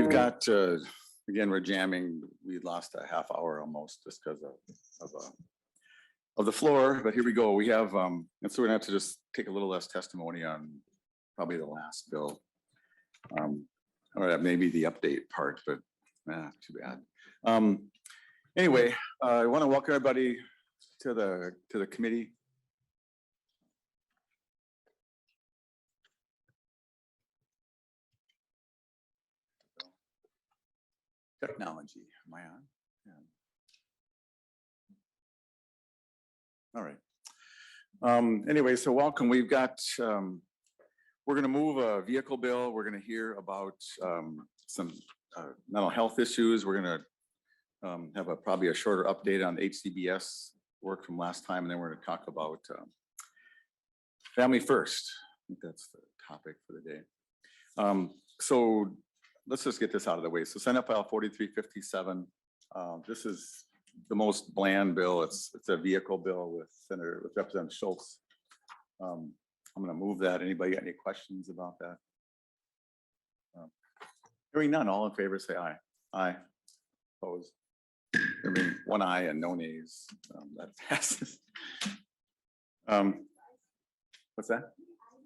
we've got, again, we're jamming. We lost a half hour almost just because of the floor, but here we go. We have, and so we're gonna have to just take a little less testimony on probably the last bill. Or maybe the update part, but too bad. Anyway, I want to welcome everybody to the committee. Technology, am I on? Yeah. All right. Anyway, so welcome. We've got, we're going to move a vehicle bill. We're going to hear about some mental health issues. We're going to have probably a shorter update on HCBS work from last time, and then we're going to talk about family first. I think that's the topic for the day. So let's just get this out of the way. So Senate File 4357. This is the most bland bill. It's a vehicle bill with Representative Schultz. I'm going to move that. Anybody got any questions about that? Hearing none, all in favor say aye. Aye. Opposed? I mean, one aye and no nays. That passes. What's that?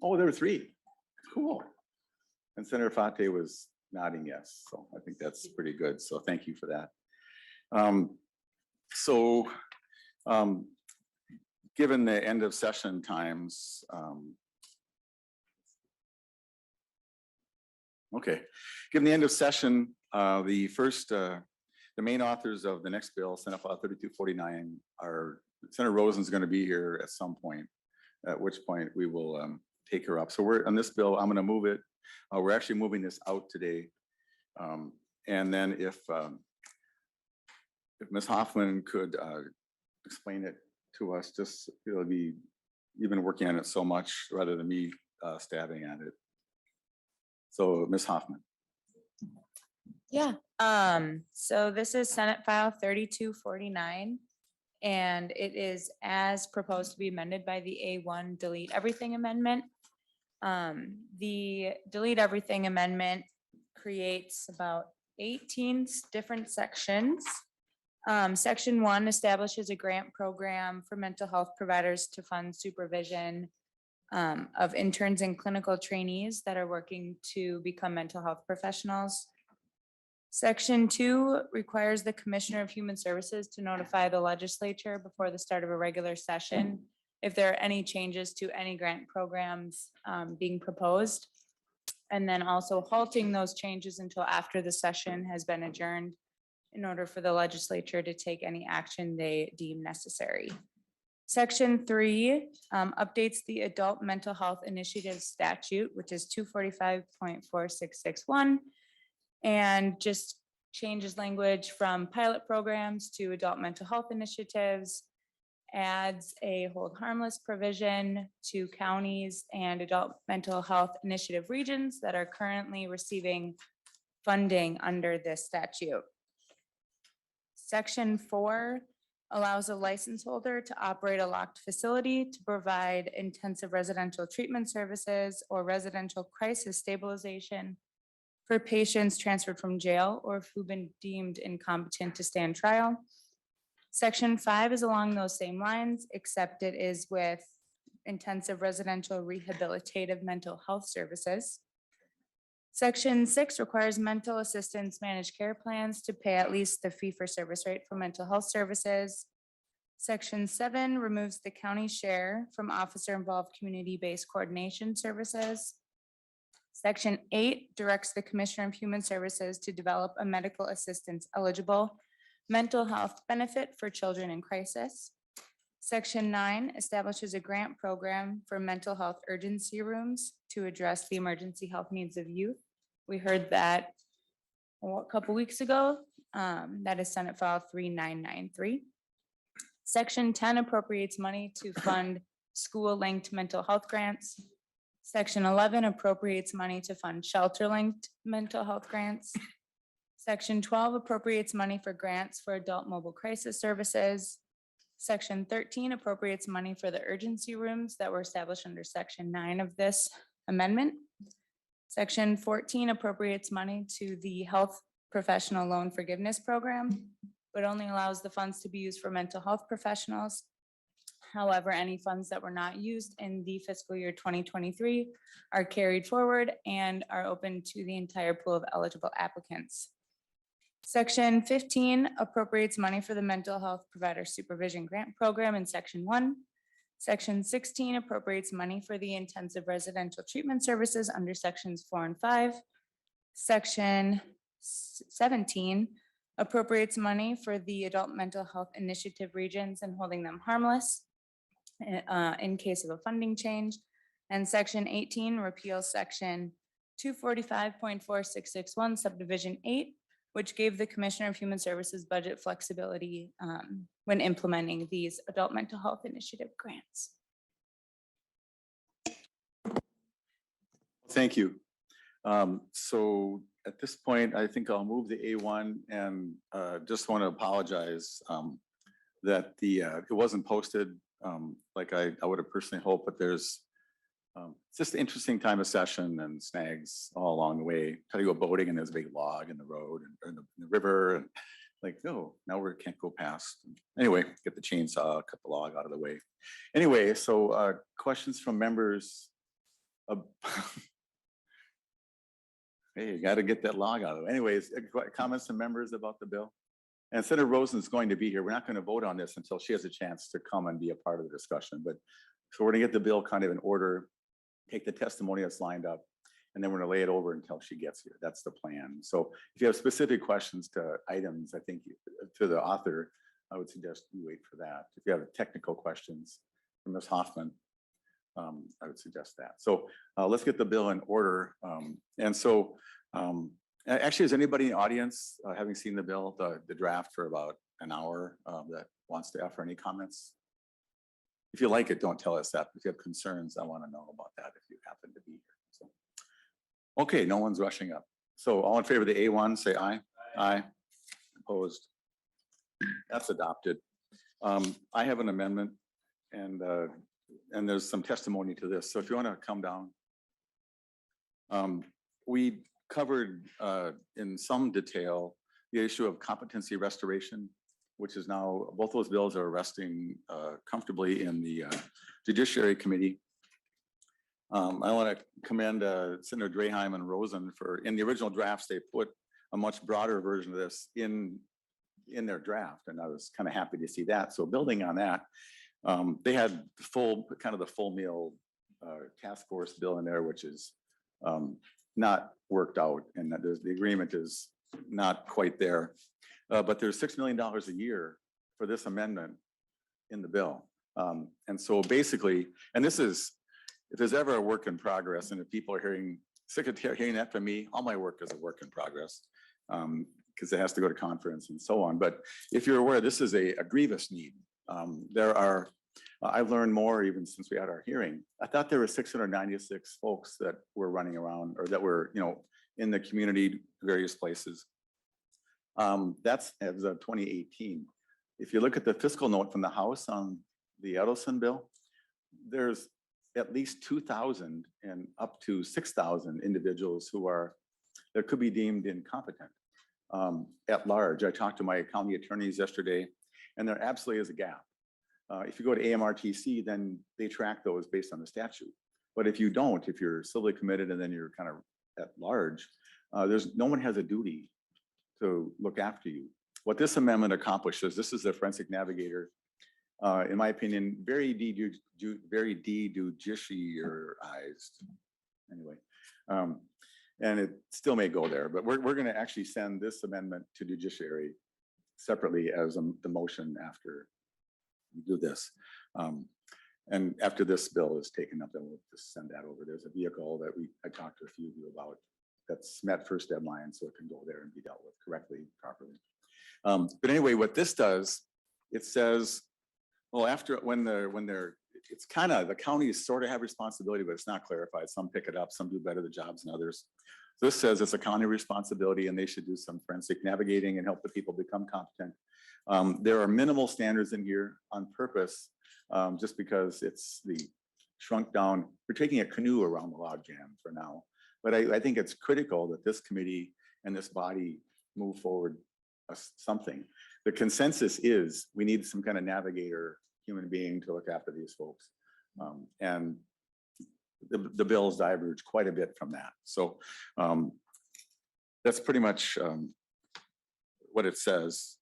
Oh, there were three. Cool. And Senator Fate was nodding yes. So I think that's pretty good. So thank you for that. Given the end of session times, given the end of session, the main authors of the next bill, Senate File 3249, are Senator Rosen's going to be here at some point, at which point we will take her up. So we're on this bill. I'm going to move it. We're actually moving this out today. And then if Ms. Hoffman could explain it to us, just it'll be, you've been working on it so much rather than me stabbing at it. So Ms. Hoffman. Yeah, so this is Senate File 3249, and it is as proposed to be amended by the A1 delete everything amendment. The delete everything amendment creates about 18 different sections. Section 1 establishes a grant program for mental health providers to fund supervision of interns and clinical trainees that are working to become mental health professionals. Section 2 requires the Commissioner of Human Services to notify the legislature before the start of a regular session if there are any changes to any grant programs being proposed, and then also halting those changes until after the session has been adjourned in order for the legislature to take any action they deem necessary. Section 3 updates the Adult Mental Health Initiative Statute, which is 245.4661, and just changes language from pilot programs to adult mental health initiatives, adds a hold harmless provision to counties and adult mental health initiative regions that are currently receiving funding under this statute. Section 4 allows a license holder to operate a locked facility to provide intensive residential treatment services or residential crisis stabilization for patients transferred from jail or who've been deemed incompetent to stand trial. Section 5 is along those same lines, except it is with intensive residential rehabilitative mental health services. Section 6 requires mental assistance managed care plans to pay at least the fee-for-service rate for mental health services. Section 7 removes the county share from officer-involved community-based coordination services. Section 8 directs the Commissioner of Human Services to develop a medical assistance eligible mental health benefit for children in crisis. Section 9 establishes a grant program for mental health urgency rooms to address the emergency health needs of youth. We heard that a couple weeks ago. That is Senate File 3993. Section 10 appropriates money to fund school-linked mental health grants. Section 11 appropriates money to fund shelter-linked mental health grants. Section 12 appropriates money for grants for adult mobile crisis services. Section 13 appropriates money for the urgency rooms that were established under Section 9 of this amendment. Section 14 appropriates money to the Health Professional Loan Forgiveness Program, but only allows the funds to be used for mental health professionals. However, any funds that were not used in the fiscal year 2023 are carried forward and are open to the entire pool of eligible applicants. Section 15 appropriates money for the Mental Health Provider Supervision Grant Program in Section 1. Section 16 appropriates money for the intensive residential treatment services under sections 4 and 5. Section 17 appropriates money for the adult mental health initiative regions and holding them harmless in case of a funding change. And Section 18 repeals Section 245.4661 subdivision 8, which gave the Commissioner of Human Services budget flexibility when implementing these adult mental health initiative grants. Thank you. So at this point, I think I'll move the A1 and just want to apologize that it wasn't posted like I would have personally hoped, but there's it's just an interesting time of session and snags all along the way. Try to go boating and there's a big log in the road and in the river and like, no, now we can't go past. Anyway, get the chainsaw, cut the log out of the way. Anyway, so questions from members. Hey, you got to get that log out of it. Anyways, comments from members about the bill? And Senator Rosen's going to be here. We're not going to vote on this until she has a chance to come and be a part of the discussion. But so we're going to get the bill kind of in order, take the testimony that's lined up, and then we're going to lay it over until she gets here. That's the plan. So if you have specific questions to items, I think to the author, I would suggest you wait for that. If you have technical questions from Ms. Hoffman, I would suggest that. So let's get the bill in order. Actually, is anybody in the audience having seen the bill, the draft for about an hour that wants to offer any comments? If you like it, don't tell us that. If you have concerns, I want to know about that if you happen to be here. So, okay, no one's rushing up. So all in favor of the A1, say aye. Aye. Opposed? That's adopted. I have an amendment and there's some testimony to this. So if you want to come down. We covered in some detail the issue of competency restoration, which is now, both those bills are resting comfortably in the Judiciary Committee. I want to commend Senator Draheim and Rosen for, in the original drafts, they put a much broader version of this in their draft, and I was kind of happy to see that. So building on that, they had the full meal task force bill in there, which is not worked out, and that the agreement is not quite there. But there's $6 million a year for this amendment in the bill. And so basically, and this is, if there's ever a work in progress, and if people are sick of hearing that from me, all my work is a work in progress because it has to go to conference and so on. But if you're aware, this is a grievous need. I've learned more even since we had our hearing. I thought there were 696 folks that were running around or that were, in the community, various places. That's as of 2018. If you look at the fiscal note from the House on the Edelson bill, there's at least 2,000 and up to 6,000 individuals that could be deemed incompetent at large. I talked to my county attorneys yesterday, and there absolutely is a gap. If you go to AMRTC, then they track those based on the statute. But if you don't, if you're civilly committed and then you're kind of at large, no one has a duty to look after you. What this amendment accomplishes, this is the forensic navigator, in my opinion, very de-judiciarized. Anyway, and it still may go there, but we're going to actually send this amendment to judiciary separately as the motion after we do this. And after this bill is taken up, then we'll just send that over. There's a vehicle that I talked to a few of you about that's met first deadline, so it can go there and be dealt with correctly, properly. But anyway, what this does, it says, well, it's kind of, the counties sort of have responsibility, but it's not clarified. Some pick it up, some do better the jobs than others. So this says it's a county responsibility and they should do some forensic navigating and help the people become competent. There are minimal standards in here on purpose, just because it's the shrunk down. We're taking a canoe around the log jam for now. But I think it's critical that this committee and this body move forward something. The consensus is we need some kind of navigator human being to look after these folks. And the bills diverge quite a bit from that. So that's pretty much what it says.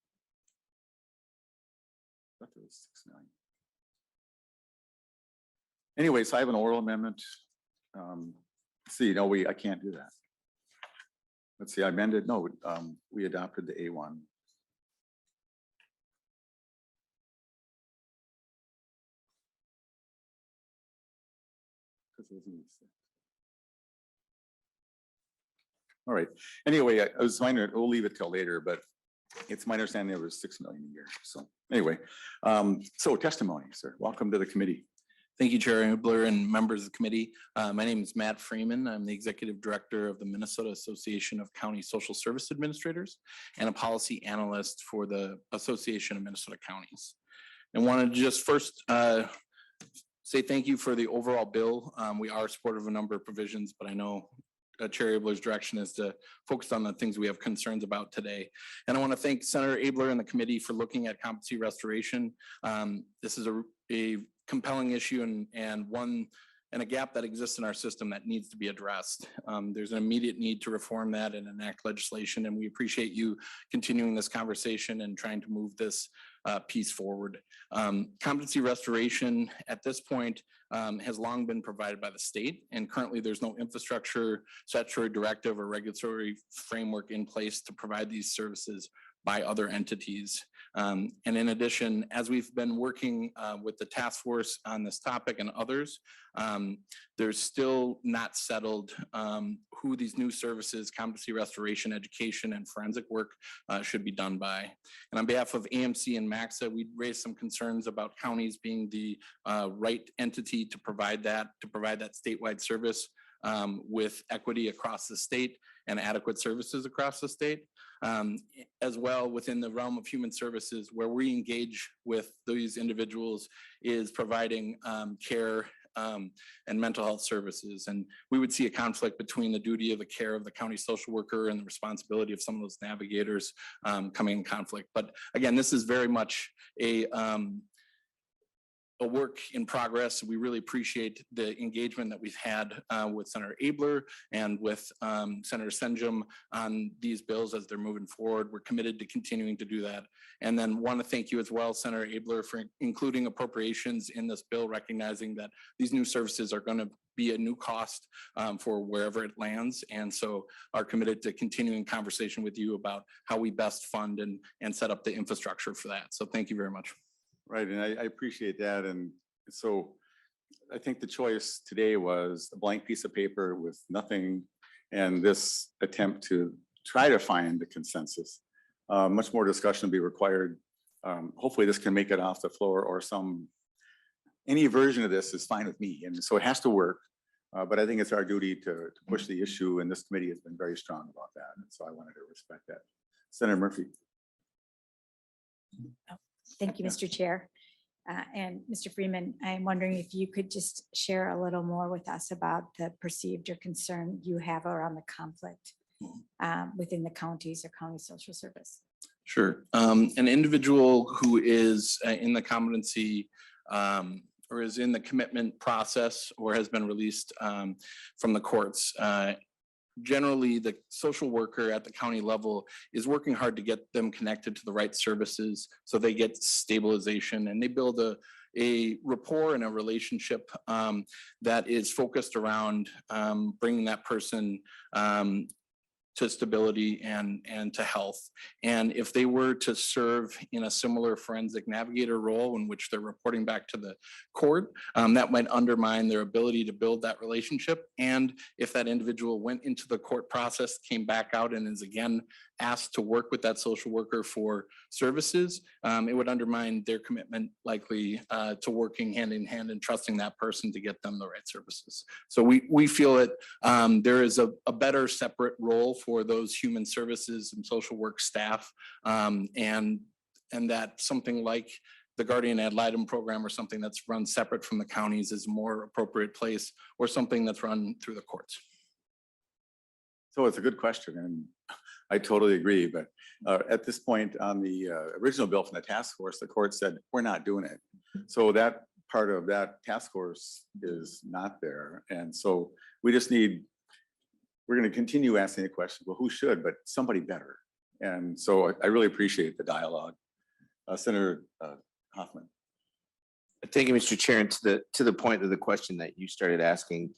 I thought there was 6 million. Anyway, so I have an oral amendment. See, no, I can't do that. Let's see, I amended, no, we adopted the A1. All right, anyway, I was minor, we'll leave it till later, but it's my understanding there was 6 million a year. So anyway, so testimony, sir, welcome to the committee. Thank you, Chair Abeler and members of the committee. My name is Matt Freeman. I'm the Executive Director of the Minnesota Association of County Social Service Administrators and a policy analyst for the Association of Minnesota Counties. I wanted to just first say thank you for the overall bill. We are supportive of a number of provisions, but I know Chair Abeler's direction is to focus on the things we have concerns about today. And I want to thank Senator Abeler and the committee for looking at competency restoration. This is a compelling issue and a gap that exists in our system that needs to be addressed. There's an immediate need to reform that and enact legislation, and we appreciate you continuing this conversation and trying to move this piece forward. Competency restoration at this point has long been provided by the state, and currently there's no infrastructure, statutory directive, or regulatory framework in place to provide these services by other entities. And in addition, as we've been working with the task force on this topic and others, there's still not settled who these new services, competency restoration, education, and forensic work should be done by. And on behalf of AMC and MAXA, we raised some concerns about counties being the right entity to provide that statewide service with equity across the state and adequate services across the state. As well, within the realm of human services, where we engage with these individuals is providing care and mental health services. And we would see a conflict between the duty of the care of the county social worker and the responsibility of some of those navigators coming in conflict. But again, this is very much a work in progress. We really appreciate the engagement that we've had with Senator Abeler and with Senator Senjum on these bills as they're moving forward. We're committed to continuing to do that. And then want to thank you as well, Senator Abeler, for including appropriations in this bill, recognizing that these new services are going to be a new cost for wherever it lands. And so are committed to continuing conversation with you about how we best fund and set up the infrastructure for that. So thank you very much. Right, and I appreciate that. And so I think the choice today was a blank piece of paper with nothing and this attempt to try to find the consensus. Much more discussion will be required. Hopefully this can make it off the floor, or any version of this is fine with me. And so it has to work, but I think it's our duty to push the issue, and this committee has been very strong about that. And so I wanted to respect that. Senator Murphy. Thank you, Mr. Chair. And Mr. Freeman, I'm wondering if you could just share a little more with us about the perceived or concern you have around the conflict within the counties or county social service. Sure. An individual who is in the competency or is in the commitment process or has been released from the courts, generally the social worker at the county level is working hard to get them connected to the right services so they get stabilization and they build a rapport and a relationship that is focused around bringing that person to stability and to health. And if they were to serve in a similar forensic navigator role in which they're reporting back to the court, that might undermine their ability to build that relationship. And if that individual went into the court process, came back out and is again asked to work with that social worker for services, it would undermine their commitment likely to working hand in hand and trusting that person to get them the right services. So we feel that there is a better separate role for those human services and social work staff, and that something like the guardian ad litem program or something that's run separate from the counties is a more appropriate place, or something that's run through the courts. So it's a good question, and I totally agree, but at this point on the original bill from the task force, the court said, we're not doing it. So that part of that task force is not there. And so we just need, we're going to continue asking the question, well, who should, but somebody better. And so I really appreciate the dialogue. Senator Hoffman. Thank you, Mr. Chair. And to the point of the question that you started asking,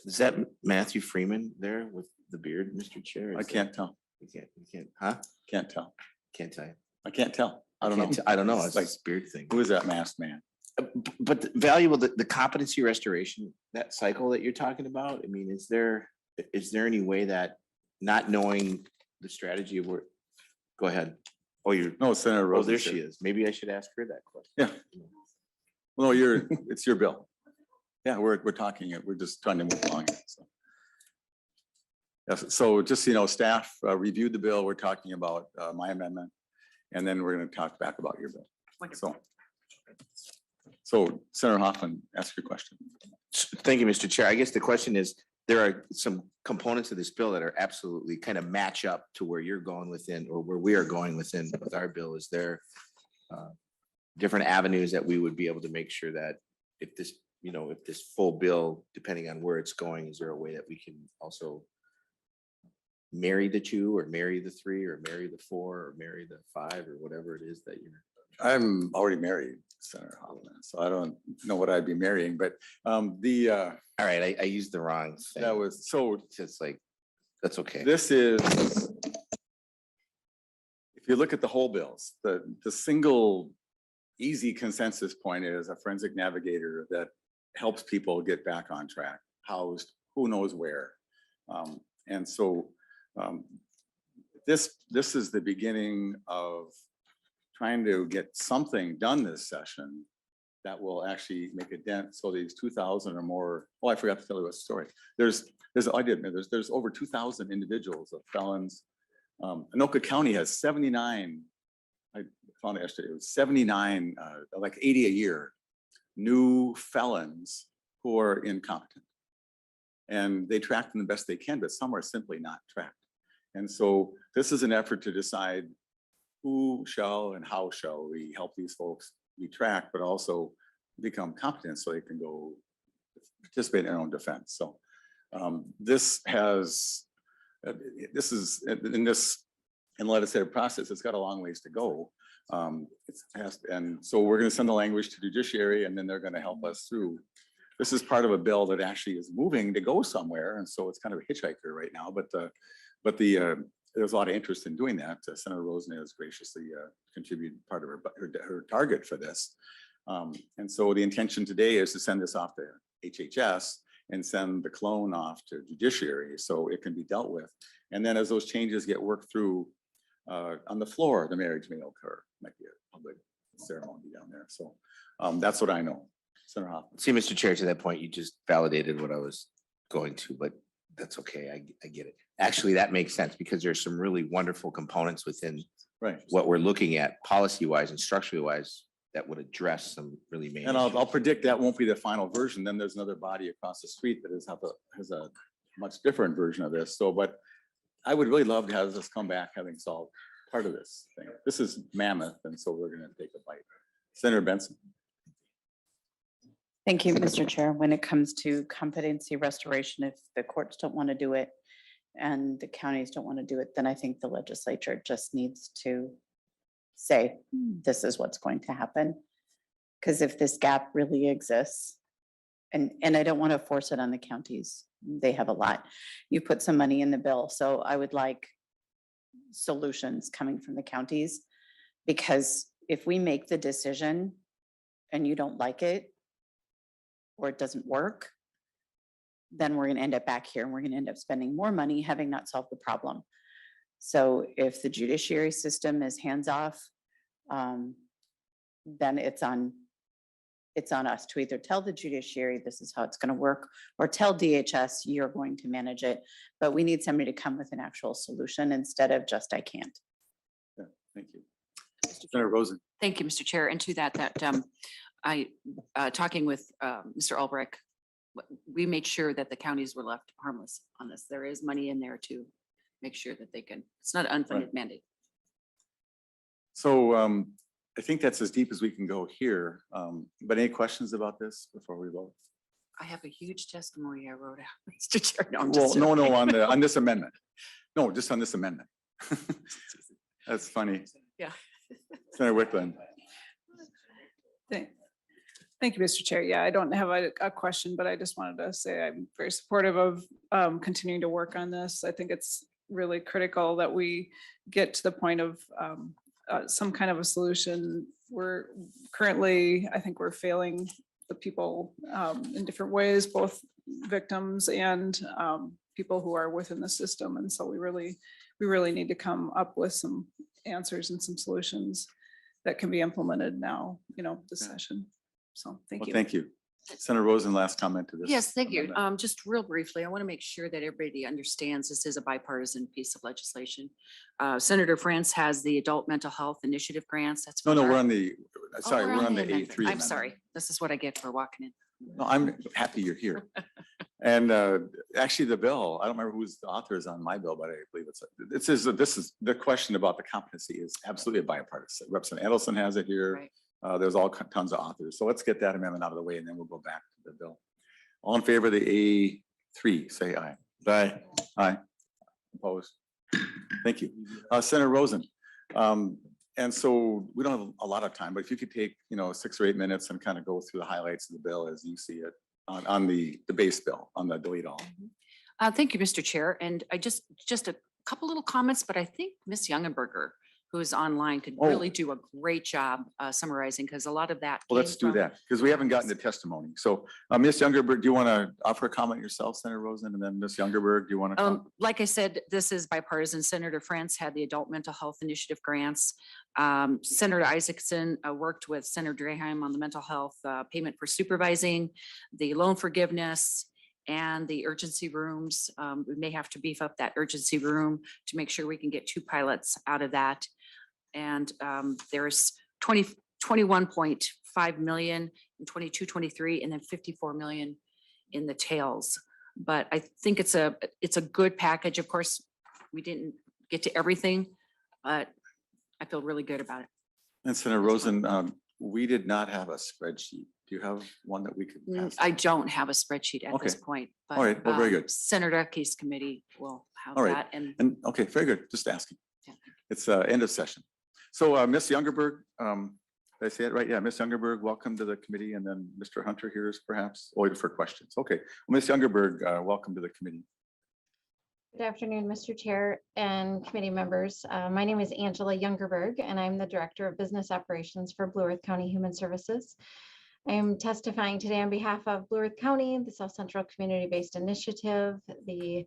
is that Matthew Freeman there with the beard, Mr. Chair? I can't tell. You can't, huh? Can't tell. Can't tell you. I can't tell. I don't know. I don't know. It's Like, like beard thing. who is that masked man? But valuable, the competency restoration, that cycle that you're talking about, I mean, is there any way that not knowing the strategy of where, go ahead. Oh, No, Senator oh, Rosen. there she is. Maybe I should ask her that question. Yeah. Well, it's your bill. Yeah, we're talking it. We're just trying to move along. So. Yes, so just, staff reviewed the bill. We're talking about my amendment, and then we're going to talk back about your bill. So Senator Hoffman, ask your question. Thank you, Mr. Chair. I guess the question is, there are some components of this bill that are absolutely kind of match up to where you're going within, or where we are going within with our bill. Is there different avenues that we would be able to make sure that if this, if this full bill, depending on where it's going, is there a way that we can also marry the two, or marry the three, or marry the four, or marry the five, or whatever it is that you're. I'm already married, Senator Hoffman, so I don't know what I'd be marrying, but All right, I used the wrong thing. that was, so It's like, that's okay. this is, if you look at the whole bills, the single easy consensus point is a forensic navigator that helps people get back on track, housed, who knows where. And so this is the beginning of trying to get something done this session that will actually make a dent. So these 2,000 or more, oh, I forgot to tell you a story. There's over 2,000 individuals of felons. Anoka County has 79, I found it yesterday, it was 79, like 80 a year, new felons who are incompetent. And they track them the best they can, but some are simply not tracked. And so this is an effort to decide who shall and how shall we help these folks be tracked, but also become competent so they can go participate in their own defense. So this is in the legislative process, it's got a long ways to go. And so we're going to send the language to judiciary, and then they're going to help us through. This is part of a bill that actually is moving to go somewhere, and so it's kind of a hitchhiker right now. But there's a lot of interest in doing that. Senator Rosen has graciously contributed part of her target for this. And so the intention today is to send this off to HHS and send the clone off to judiciary so it can be dealt with. And then as those changes get worked through on the floor, the marriage may occur. Might be a public ceremony down there. So that's what I know. Senator Hoffman. See, Mr. Chair, to that point, you just validated what I was going to, but that's okay. I get it. Actually, that makes sense because there's some really wonderful components within what we're looking at policy wise and structurally wise that would address some really main. And I'll predict that won't be the final version. Then there's another body across the street that has a much different version of this. So, but I would really love to have this come back having solved part of this thing. This is mammoth, and so we're going to take a bite. Senator Benson. Thank you, Mr. Chair. When it comes to competency restoration, if the courts don't want to do it and the counties don't want to do it, then I think the legislature just needs to say, this is what's going to happen. Because if this gap really exists, and I don't want to force it on the counties, they have a lot. You put some money in the bill, so I would like solutions coming from the counties, because if we make the decision and you don't like it, or it doesn't work, then we're going to end up back here and we're going to end up spending more money having not solved the problem. So if the judiciary system is hands off, then it's on us to either tell the judiciary this is how it's going to work, or tell DHS you're going to manage it. But we need somebody to come with an actual solution instead of just I can't. Yeah, thank you. Senator Rosen. Thank you, Mr. Chair. And to that, talking with Mr. Albrecht we made sure that the counties were left harmless on this. There is money in there to make sure that they can, it's not an unfunded mandate. So I think that's as deep as we can go here. But any questions about this before we vote? I have a huge testimony I wrote out, Mr. Chair. No, I'm Well, just no, joking. on this amendment. No, just on this amendment. That's funny. Yeah. Senator Wiklund. Thank you, Mr. Chair. Yeah, I don't have a question, but I just wanted to say I'm very supportive of continuing to work on this. I think it's really critical that we get to the point of some kind of a solution. We're currently, I think we're failing the people in different ways, both victims and people who are within the system. And so we really need to come up with some answers and some solutions that can be implemented now, this session. So thank Well, you. thank you. Senator Rosen, last comment to this. Yes, thank you. amendment. Just real briefly, I want to make sure that everybody understands this is a bipartisan piece of legislation. Senator France has the Adult Mental Health Initiative grants. That's. No, what no, our- we're on the, Oh, sorry, we're on the amendment. A3. I'm amendment. sorry. This is what I get for walking in. No, I'm happy you're here. And actually the bill, I don't remember who's the author is on my bill, but I believe it says that this is, the question about the competency is absolutely a bipartisan. Representative Edelson has it here. Right. There's all tons of authors. So let's get that amendment out of the way and then we'll go back to the bill. All in favor of the A3, say aye. Aye. Aye. Opposed? Thank you. Senator Rosen. And so we don't have a lot of time, but if you could take, 6 or 8 minutes and kind of go through the highlights of the bill as you see it on the base bill, on the delete all. Thank you, Mr. Chair. And I just a couple little comments, but I think Ms. Youngenberger, who is online, could Oh. really do a great job summarizing, because a lot of that. Well, let's came do from- that because we haven't gotten to testimony. So Ms. Youngerberg, do you want to offer a comment yourself, Senator Rosen? And then Ms. Youngerberg, do you want to? Like I said, this is bipartisan. Senator France had the Adult Mental Health Initiative grants. Senator Isaacson worked with Senator Draheim on the mental health payment for supervising, the loan forgiveness, and the urgency rooms. We may have to beef up that urgency room to make sure we can get 2 pilots out of that. And there's 21.5 million in 22-23, and then 54 million in the tails. But I think it's a good package. Of course, we didn't get to everything, but I feel really good about it. And Senator Rosen, we did not have a spreadsheet. Do you have one that we could pass? I don't have a spreadsheet at this Okay. point. But, All right. Well, very good. Senator Key's committee will have All right. that. And And, okay, very good. Just asking. Yeah. It's end of session. So Ms. Youngerberg, did I say it right? Yeah, Ms. Youngerberg, welcome to the committee. And then Mr. Hunter here is perhaps, for questions. Okay. Well, Ms. Youngerberg, welcome to the committee. Good afternoon, Mr. Chair and committee members. My name is Angela Youngerberg, and I'm the Director of Business Operations for Blue Earth County Human Services. I am testifying today on behalf of Blue Earth County, the South Central Community-Based Initiative, the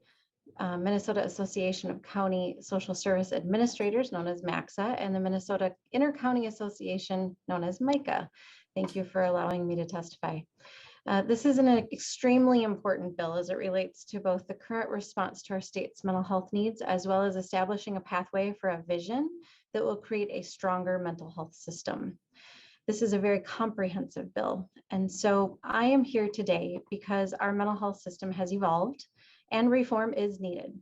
Minnesota Association of County Social Service Administrators, known as MACSA, and the Minnesota Inter-County Association, known as MICA. Thank you for allowing me to testify. This is an extremely important bill as it relates to both the current response to our state's mental health needs, as well as establishing a pathway for a vision that will create a stronger mental health system. This is a very comprehensive bill. And so I am here today because our mental health system has evolved and reform is needed.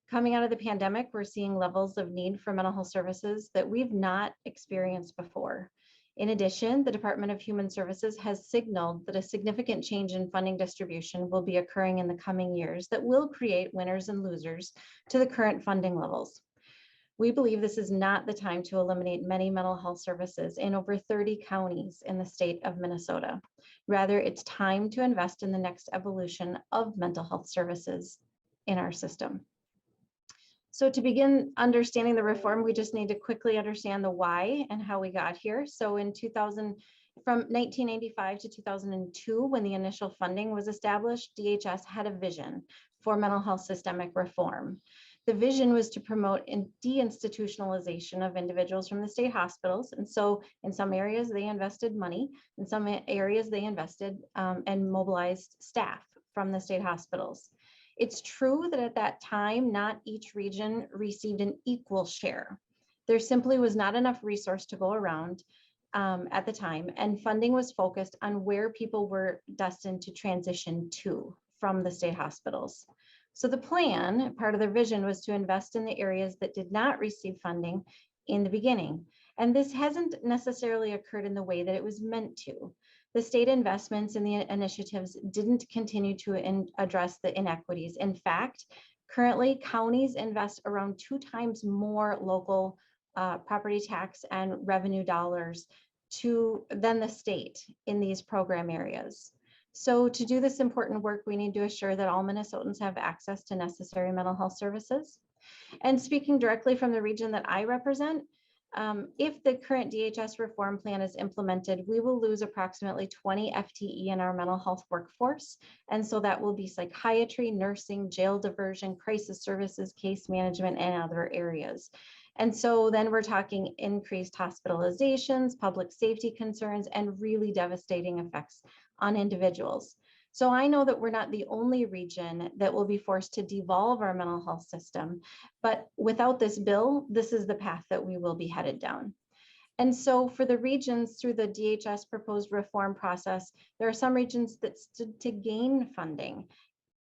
Coming out of the pandemic, we're seeing levels of need for mental health services that we've not experienced before. In addition, the Department of Human Services has signaled that a significant change in funding distribution will be occurring in the coming years that will create winners and losers to the current funding levels. We believe this is not the time to eliminate many mental health services in over 30 counties in the state of Minnesota. Rather, it's time to invest in the next evolution of mental health services in our system. So to begin understanding the reform, we just need to quickly understand the why and how we got here. So from 1985 to 2002, when the initial funding was established, DHS had a vision for mental health systemic reform. The vision was to promote deinstitutionalization of individuals from the state hospitals. And so in some areas they invested money, in some areas they invested and mobilized staff from the state hospitals. It's true that at that time, not each region received an equal share. There simply was not enough resource to go around. at the time, and funding was focused on where people were destined to transition to from the state hospitals. So the plan, part of their vision, was to invest in the areas that did not receive funding in the beginning. And this hasn't necessarily occurred in the way that it was meant to. The state investments in the initiatives didn't continue to address the inequities. In fact, currently counties invest around 2 times more local property tax and revenue dollars than the state in these program areas. So to do this important work, we need to assure that all Minnesotans have access to necessary mental health services. And speaking directly from the region that I represent, if the current DHS reform plan is implemented, we will lose approximately 20 FTE in our mental health workforce. And so that will be psychiatry, nursing, jail diversion, crisis services, case management, and other areas. And so then we're talking increased hospitalizations, public safety concerns, and really devastating effects on individuals. So I know that we're not the only region that will be forced to devolve our mental health system, but without this bill, this is the path that we will be headed down. And so for the regions through the DHS proposed reform process, there are some regions that stood to gain funding.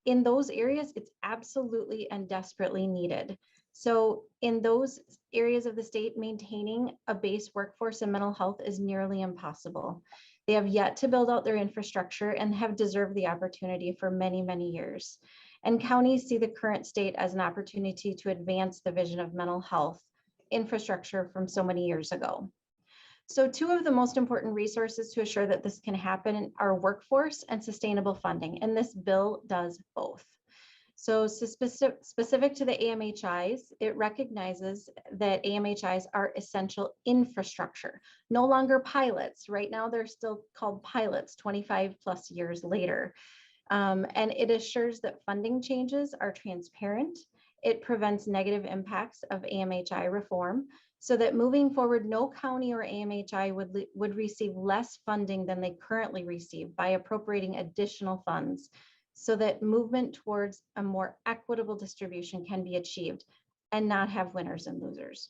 In those areas, it's absolutely and desperately needed. So in those areas of the state, maintaining a base workforce in mental health is nearly impossible. They have yet to build out their infrastructure and have deserved the opportunity for many, many years. And counties see the current state as an opportunity to advance the vision of mental health infrastructure from so many years ago. So 2 of the most important resources to assure that this can happen are workforce and sustainable funding, and this bill does both. So specific to the AMHIs, it recognizes that AMHIs are essential infrastructure, no longer pilots. Right now, they're still called pilots 25 plus years later. And it assures that funding changes are transparent. It prevents negative impacts of AMHI reform so that moving forward, no county or AMHI would receive less funding than they currently receive by appropriating additional funds, so that movement towards a more equitable distribution can be achieved and not have winners and losers.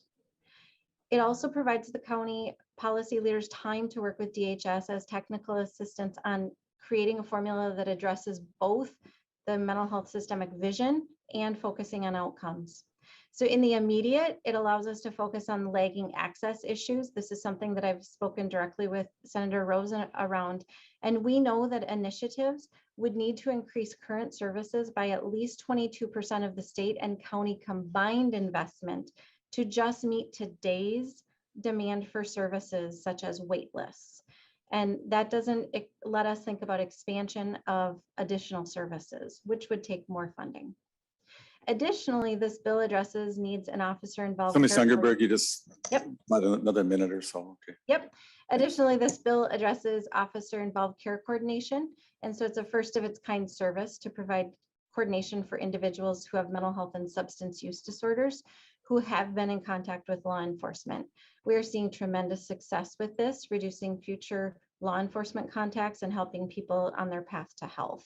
It also provides the county policy leaders time to work with DHS as technical assistance on creating a formula that addresses both the mental health systemic vision and focusing on outcomes. So in the immediate, it allows us to focus on lagging access issues. This is something that I've spoken directly with Senator Rosen around. And we know that initiatives would need to increase current services by at least 22% of the state and county combined investment to just meet today's demand for services such as wait lists. And that doesn't let us think about expansion of additional services, which would take more funding. Additionally, this bill addresses needs an officer involved. So Ms. Youngerberg, you just, Yep. another minute or so, okay. Yep. Additionally, this bill addresses officer involved care coordination. And so it's a first of its kind service to provide coordination for individuals who have mental health and substance use disorders who have been in contact with law enforcement. We are seeing tremendous success with this, reducing future law enforcement contacts and helping people on their path to health.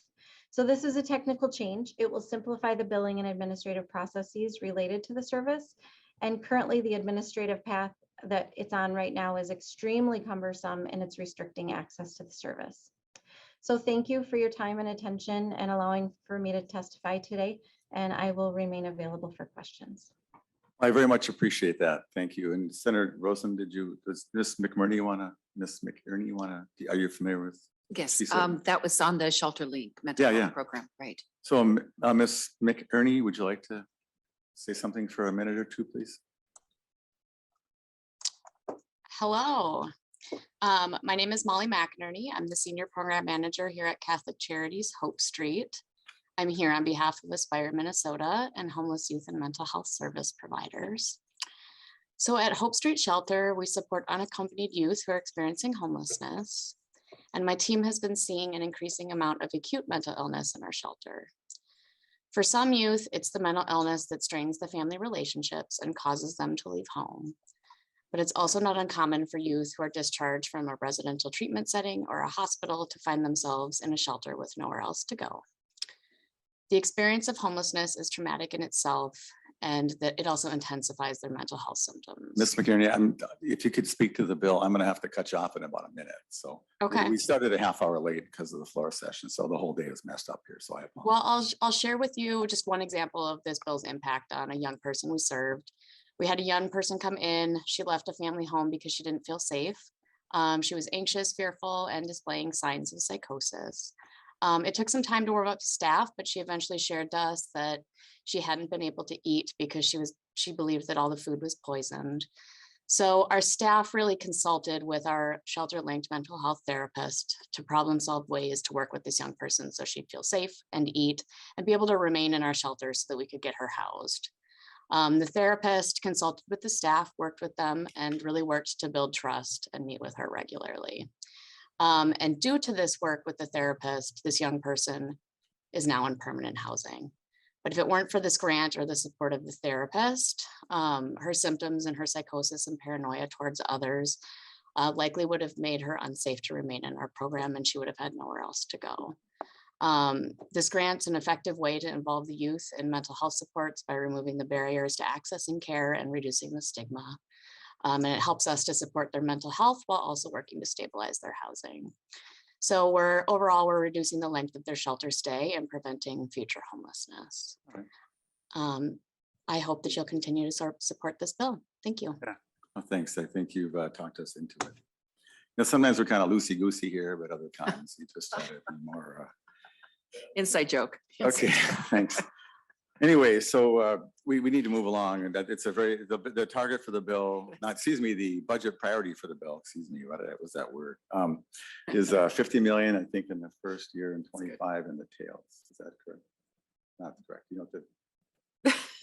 So this is a technical change. It will simplify the billing and administrative processes related to the service. And currently the administrative path that it's on right now is extremely cumbersome and it's restricting access to the service. So thank you for your time and attention and allowing for me to testify today. And I will remain available for questions. I very much appreciate that. Thank you. And Senator Rosen, does Ms. McMurney Ms. McInerney are you familiar with? Yes, She said- that was on the Shelter Link mental Yeah. health program, right? So Ms. McInerney, would you like to say something for a minute or two, please? Hello, my name is Molly McInerney. I'm the Senior Program Manager here at Catholic Charities Hope Street. I'm here on behalf of Aspire Minnesota and homeless youth and mental health service providers. So at Hope Street Shelter, we support unaccompanied youth who are experiencing homelessness. And my team has been seeing an increasing amount of acute mental illness in our shelter. For some youth, it's the mental illness that strains the family relationships and causes them to leave home. But it's also not uncommon for youth who are discharged from a residential treatment setting or a hospital to find themselves in a shelter with nowhere else to go. The experience of homelessness is traumatic in itself, and that it also intensifies their mental health symptoms. Ms. McInerney, if you could speak to the bill, I'm gonna have to cut you off in about a minute. So Okay. we started a half hour late because of the floor session, so the whole day is messed up here. So I apologize. Well, I'll share with you just one example of this bill's impact on a young person we served. We had a young person come in. She left a family home because she didn't feel safe. She was anxious, fearful, and displaying signs of psychosis. It took some time to warm up to staff, but she eventually shared to us that she hadn't been able to eat because she believed that all the food was poisoned. So our staff really consulted with our shelter-linked mental health therapist to problem solve ways to work with this young person so she'd feel safe and eat and be able to remain in our shelter so that we could get her housed. The therapist consulted with the staff, worked with them, and really worked to build trust and meet with her regularly. And due to this work with the therapist, this young person is now in permanent housing. But if it weren't for this grant or the support of the therapist, her symptoms and her psychosis and paranoia towards others likely would have made her unsafe to remain in our program, and she would have had nowhere else to go. This grant's an effective way to involve the youth in mental health supports by removing the barriers to accessing care and reducing the stigma. And it helps us to support their mental health while also working to stabilize their housing. So overall, we're reducing the length of their shelter stay and preventing future homelessness. I hope that you'll continue to support this bill. Thank you. Yeah. Well, thanks. I think you've talked us into it. Now, sometimes we're kind of loosey-goosey here, but other times you just try to be more. Inside joke. Okay, thanks. Anyway, so we need to move along, and that it's a the target for the bill, the budget priority for the bill, what was that word? Is 50 million, I think, in the first year and 25 in the tails. Is that correct? Not correct. You know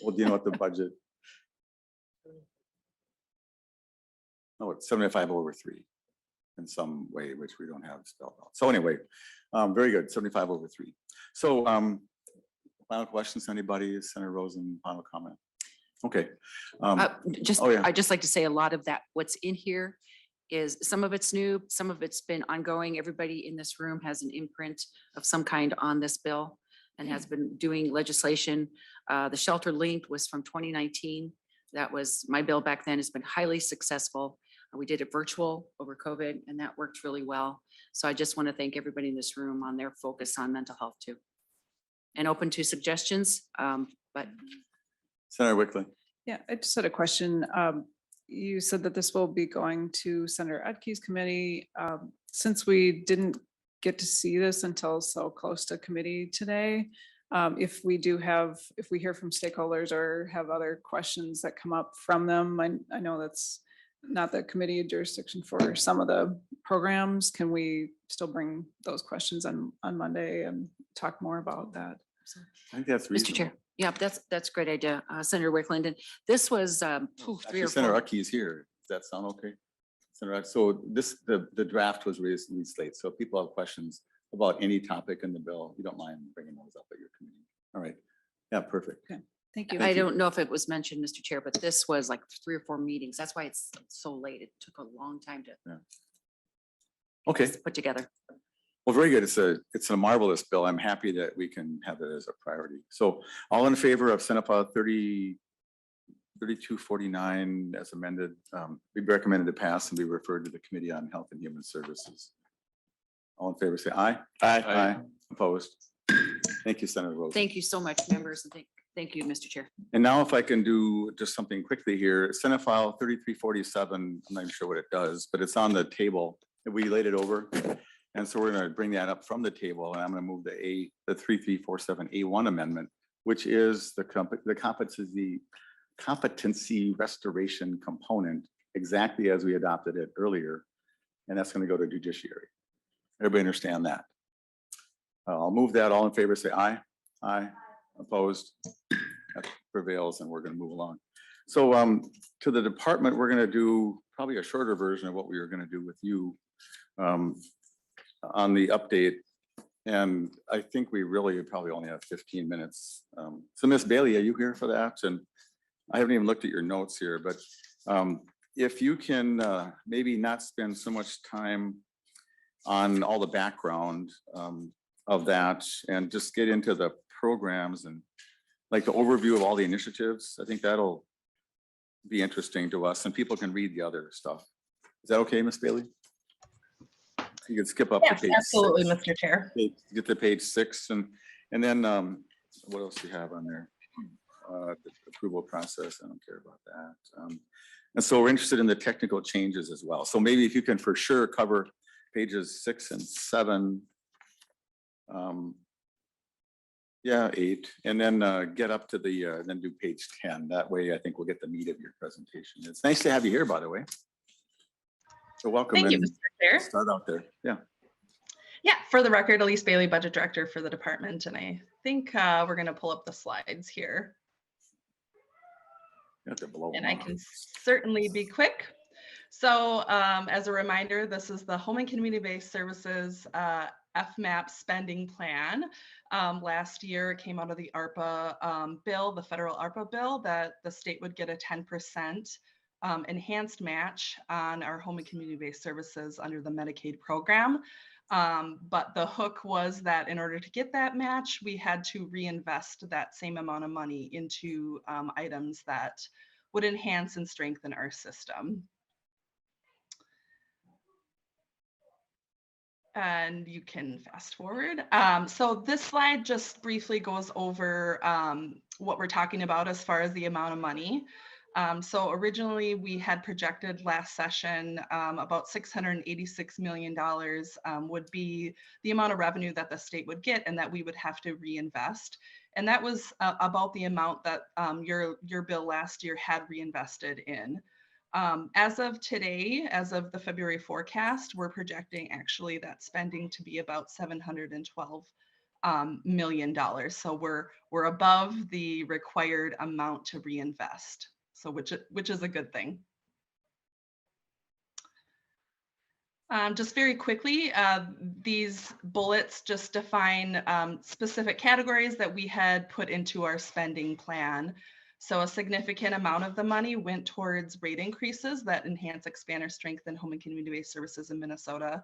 well, do you know what the budget? Oh, it's 75 over 3 in some way, which we don't have spelled out. So anyway, very good, 75 over 3. So final questions, anybody? Senator Rosen, final comment? Okay. I'd just like to say a lot of that, what's in here is some of it's new, some of it's been ongoing. Everybody in this room has an imprint of some kind on this bill and has been doing legislation. The shelter linked was from 2019. That was my bill back then. Has been highly successful. We did it virtual over COVID and that worked really well. So I just want to thank everybody in this room on their focus on mental health too. And open to suggestions, but. Senator Wiklund. Yeah, I just had a question. You said that this will be going to Senator Edke's committee. Since we didn't get to see this until so close to committee today, if we hear from stakeholders or have other questions that come up from them, I know that's not the committee jurisdiction for some of the programs. Can we still bring those questions on Monday and talk more about that? I think that's reasonable. Mr. Chair, yeah, that's a great idea, Senator Wiklund. And this was 3 Actually, or 4. Senator Uckey is here. Does that sound okay? Senator, so the draft was released late. So if people have questions about any topic in the bill, you don't mind bringing those up at your committee. All right. Yeah, perfect. Okay. Thank you. I don't know if it was mentioned, Mr. Chair, but this was like 3 or 4 meetings. That's why it's so late. It took a long time to Okay. put together. Well, very good. It's a marvelous bill. I'm happy that we can have it as a priority. So all in favor of Senate File 3249 as amended, we recommended to pass and be referred to the Committee on Health and Human Services. All in favor, say aye. Aye. Opposed? Thank you, Senator Rosen. Thank you so much, members. And thank you, Mr. Chair. And now if I can do just something quickly here, Senate File 3347, I'm not even sure what it does, but it's on the table. We laid it over. And so we're going to bring that up from the table, and I'm going to move the 3347A1 amendment, which is the competency restoration component, exactly as we adopted it earlier. And that's going to go to judiciary. Everybody understand that? I'll move that. All in favor, say aye. Aye. Opposed? That prevails, and we're going to move along. So to the department, we're going to do probably a shorter version of what we were going to do with you on the update. And I think we really probably only have 15 minutes. So Ms. Bailey, are you here for that? And I haven't even looked at your notes here, but if you can maybe not spend so much time on all the background of that and just get into the programs and like the overview of all the initiatives. I think that'll be interesting to us and people can read the other stuff. Is that okay, Ms. Bailey? You can skip up to Yes, page absolutely, 6. Mr. Chair. Get to page 6 and then what else do you have on there? The approval process, I don't care about that. And so we're interested in the technical changes as well. So maybe if you can for sure cover pages 6 and 7. Yeah, 8, and then get up to the, then do page 10. That way I think we'll get the meat of your presentation. It's nice to have you here, by the way. So welcome. Thank you, and Mr. Chair. Start out there, yeah. Yeah, for the record, Elise Bailey, Budget Director for the department, and I think we're going to pull up the slides here. You have to blow And them I up. can certainly be quick. So as a reminder, this is the Home and Community-Based Services Fmap spending plan. Last year it came out of the ARPA bill, the federal ARPA bill, that the state would get a 10% enhanced match on our home and community-based services under the Medicaid program. But the hook was that in order to get that match, we had to reinvest that same amount of money into items that would enhance and strengthen our system. And you can fast forward. So this slide just briefly goes over what we're talking about as far as the amount of money. So originally we had projected last session about $686 million would be the amount of revenue that the state would get and that we would have to reinvest. And that was about the amount that your bill last year had reinvested in. As of today, as of the February forecast, we're projecting actually that spending to be about $712 million. So we're above the required amount to reinvest. So which is a good thing. Just very quickly, these bullets just define specific categories that we had put into our spending plan. So a significant amount of the money went towards rate increases that enhance, expand, or strengthen home and community-based services in Minnesota.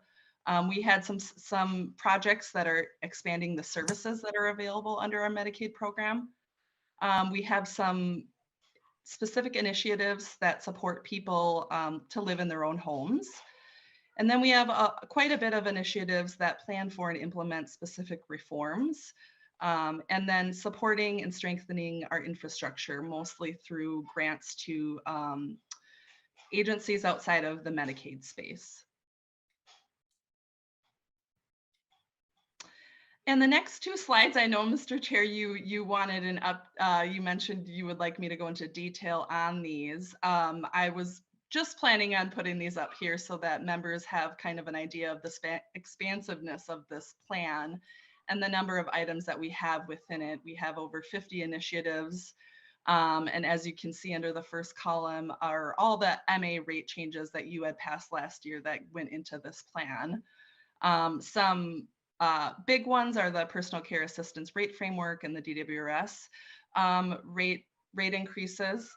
We had some projects that are expanding the services that are available under our Medicaid program. We have some specific initiatives that support people to live in their own homes. And then we have quite a bit of initiatives that plan for and implement specific reforms. And then supporting and strengthening our infrastructure, mostly through grants to agencies outside of the Medicaid space. And the next two slides, I know, Mr. Chair, you wanted you mentioned you would like me to go into detail on these. I was just planning on putting these up here so that members have kind of an idea of the expansiveness of this plan and the number of items that we have within it. We have over 50 initiatives. And as you can see under the first column are all the MA rate changes that you had passed last year that went into this plan. Some big ones are the personal care assistance rate framework and the DWRS rate increases,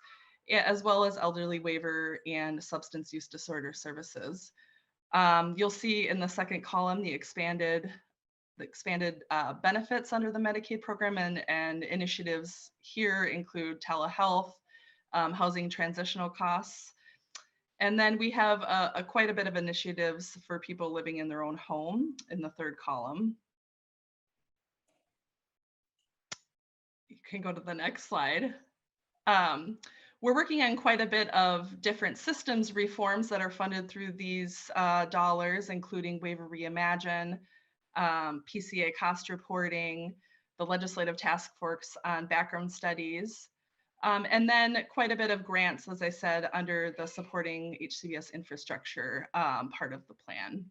as well as elderly waiver and substance use disorder services. You'll see in the second column the expanded benefits under the Medicaid program, and initiatives here include telehealth, housing transitional costs. And then we have quite a bit of initiatives for people living in their own home in the third column. You can go to the next slide. We're working on quite a bit of different systems reforms that are funded through these dollars, including Waiver Reimagine, PCA cost reporting, the Legislative Task Force on background studies, and then quite a bit of grants, as I said, under the supporting HCBS infrastructure part of the plan.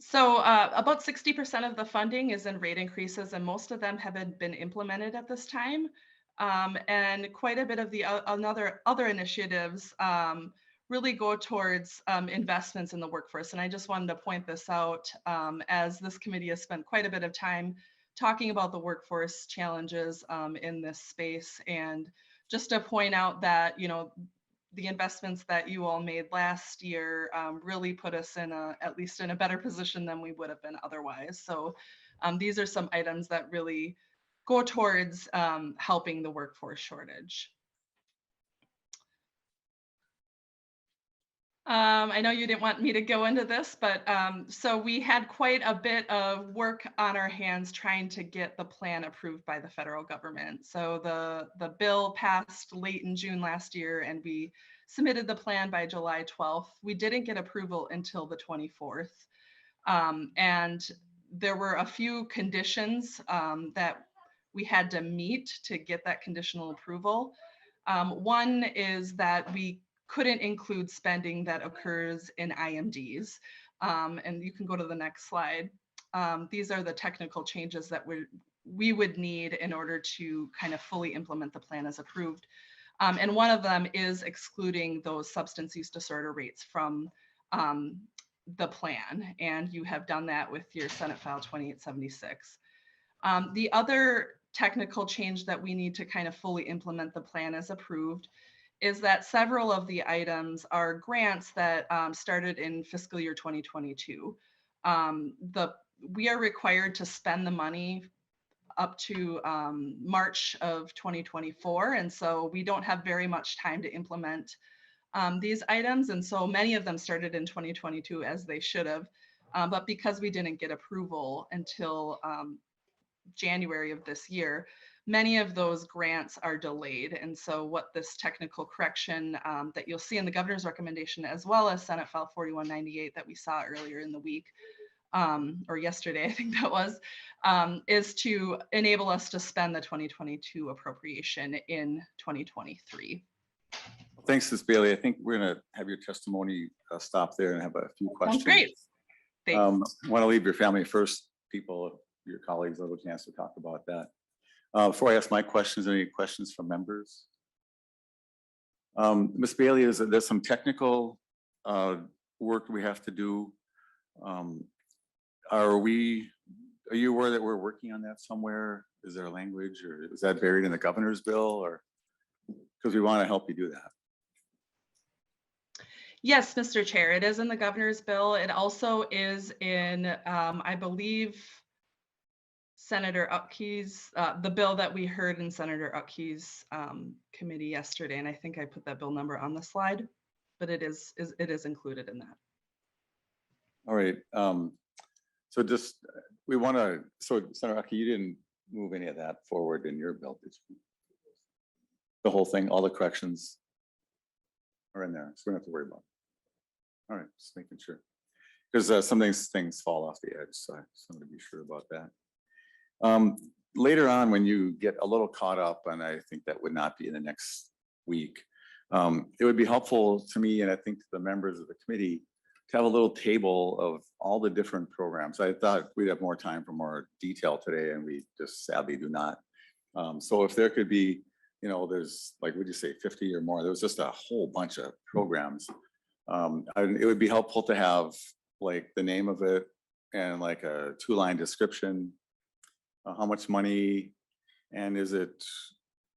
So about 60% of the funding is in rate increases, and most of them haven't been implemented at this time. And quite a bit of the other initiatives really go towards investments in the workforce. And I just wanted to point this out as this committee has spent quite a bit of time talking about the workforce challenges in this space. And just to point out that, the investments that you all made last year really put us in at least in a better position than we would have been otherwise. So these are some items that really go towards helping the workforce shortage. I know you didn't want me to go into this, but so we had quite a bit of work on our hands trying to get the plan approved by the federal government. So the bill passed late in June last year, and we submitted the plan by July 12th. We didn't get approval until the 24th. And there were a few conditions that we had to meet to get that conditional approval. One is that we couldn't include spending that occurs in IMDs. And you can go to the next slide. These are the technical changes that we would need in order to kind of fully implement the plan as approved. And one of them is excluding those substance use disorder rates from the plan. And you have done that with your Senate File 2876. The other technical change that we need to kind of fully implement the plan as approved is that several of the items are grants that started in fiscal year 2022. We are required to spend the money up to March of 2024. And so we don't have very much time to implement these items. And so many of them started in 2022 as they should have. But because we didn't get approval until January of this year, many of those grants are delayed. And so what this technical correction that you'll see in the governor's recommendation, as well as Senate File 4198 that we saw earlier in the week, or yesterday, I think that was, is to enable us to spend the 2022 appropriation in 2023. Thanks, Ms. Bailey. I think we're going to have your testimony stop there and have a few questions. Sounds great. Thanks. Want to leave your family first, people, your colleagues, a little chance to talk about that. Before I ask my questions, any questions from members? Ms. Bailey, there's some technical work we have to do. Are you aware that we're working on that somewhere? Is there a language, or is that buried in the governor's bill, or because we want to help you do that? Yes, Mr. Chair, it is in the governor's bill. It also is in, I believe, Senator Upkey's, the bill that we heard in Senator Upkey's committee yesterday, and I think I put that bill number on the slide, but it is included in that. All right. So just we want to. So Senator Upkey, you didn't move any of that forward in your bill, did you? The whole thing, all the corrections are in there, so we don't have to worry about it. All right, just making sure, because some of these things fall off the edge, so I just wanted to be sure about that. Later on, when you get a little caught up, and I think that would not be in the next week, it would be helpful to me, and I think to the members of the committee, to have a little table of all the different programs. I thought we'd have more time for more detail today, and we just sadly do not. So if there could be, there's like, would you say 50 or more? There was just a whole bunch of programs. It would be helpful to have like the name of it and like a 2-line description. How much money, and is it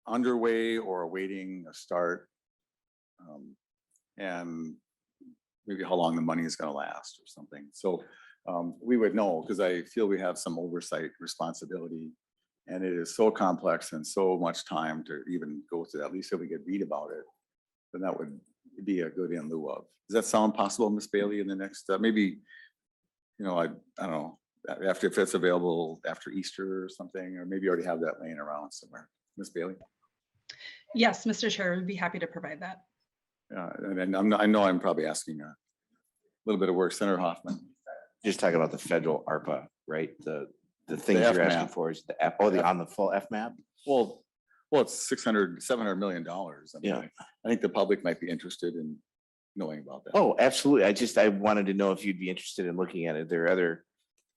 underway or awaiting a start? And maybe how long the money is going to last or something. So we would know, because I feel we have some oversight responsibility, and it is so complex and so much time to even go through that. At least if we could read about it, then that would be a good in lieu of. Does that sound possible, Ms. Bailey, in the next, maybe, I don't know, after, if it's available after Easter or something, or maybe you already have that laying around somewhere. Ms. Bailey? Yes, Mr. Chair, we'd be happy to provide that. And I know I'm probably asking a little bit of work. Senator Hoffman. Just talking about the federal ARPA, right? The things you're asking for is the on the full Fmap? Well, it's $700 million. Yeah. I think the public might be interested in knowing about that. Oh, absolutely. I wanted to know if you'd be interested in looking at it. There are other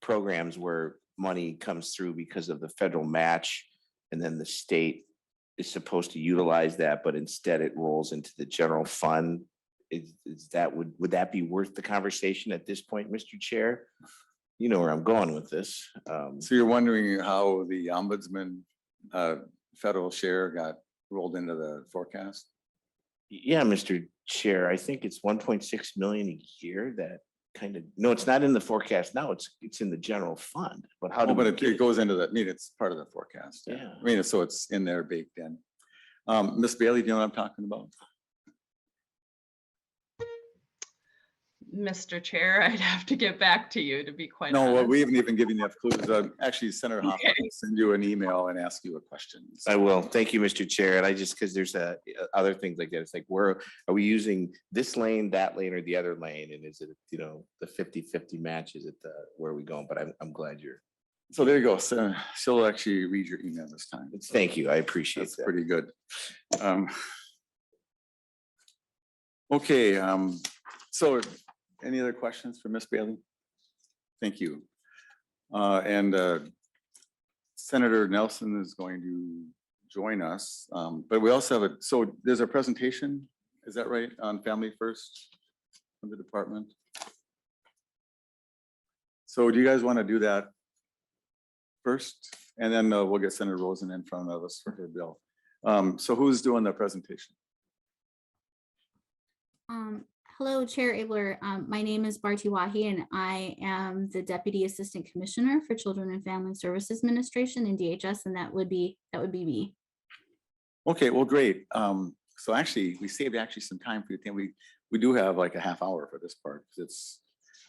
programs where money comes through because of the federal match, and then the state is supposed to utilize that, but instead it rolls into the general fund. Would that be worth the conversation at this point, Mr. Chair? You know where I'm going with this. So you're wondering how the ombudsman federal share got rolled into the forecast? Yeah, Mr. Chair, I think it's 1.6 million a year that kind of, no, it's not in the forecast now, it's in the general fund, but how do Oh, but we it get it goes into the, I mean, it's part of the forecast. Yeah. I mean, so it's in there baked in. Ms. Bailey, do you know what I'm talking about? Mr. Chair, I'd have to get back to you to be quite No, well, honest. we haven't even given you enough clues. Actually, Senator Hoffman Okay. will send you an email and ask you a question. I will. Thank you, Mr. Chair. And I just, because there's other things like that. It's like, where are we using this lane, that lane, or the other lane? And is it, you know, the 50-50 match? Is it where are we going? But I'm glad you're, So there you go. So she'll actually read your email this time. thank you. I appreciate That's that. pretty good. Okay, so any other questions for Ms. Bailey? Thank you. And Senator Nelson is going to join us, but we also have so there's a presentation, is that right, on Family First from the department? So do you guys want to do that first? And then we'll get Senator Rosen in front of us for her bill. So who's doing the presentation? Hello, Chair Abeler. My name is Barty Wahi, and I am the Deputy Assistant Commissioner for Children and Family Services Administration in DHS, and that would be me. Okay, well, great. So actually, we saved some time for you. We do have like a half hour for this part because it's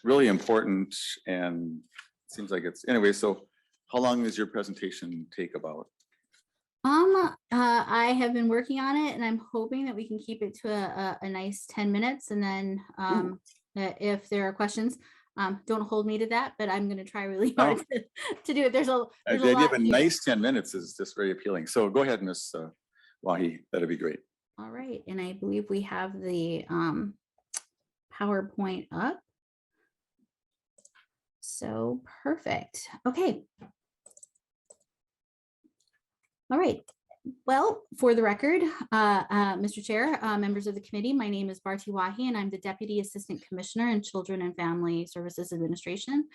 really important and it seems like it's anyway. So how long does your presentation take about? I have been working on it, and I'm hoping that we can keep it to a nice 10 minutes, and then if there are questions, don't hold me to that, but I'm going to try really hard to do it. There's a The idea of lot a here. nice 10 minutes is just very appealing. So go ahead, Ms. Wahi, that'd be great. All right, and I believe we have the PowerPoint up. So perfect. Okay. All right. Well, for the record, Mr. Chair, members of the committee, my name is Barty Wahi, and I'm the Deputy Assistant Commissioner in Children and Family Services Administration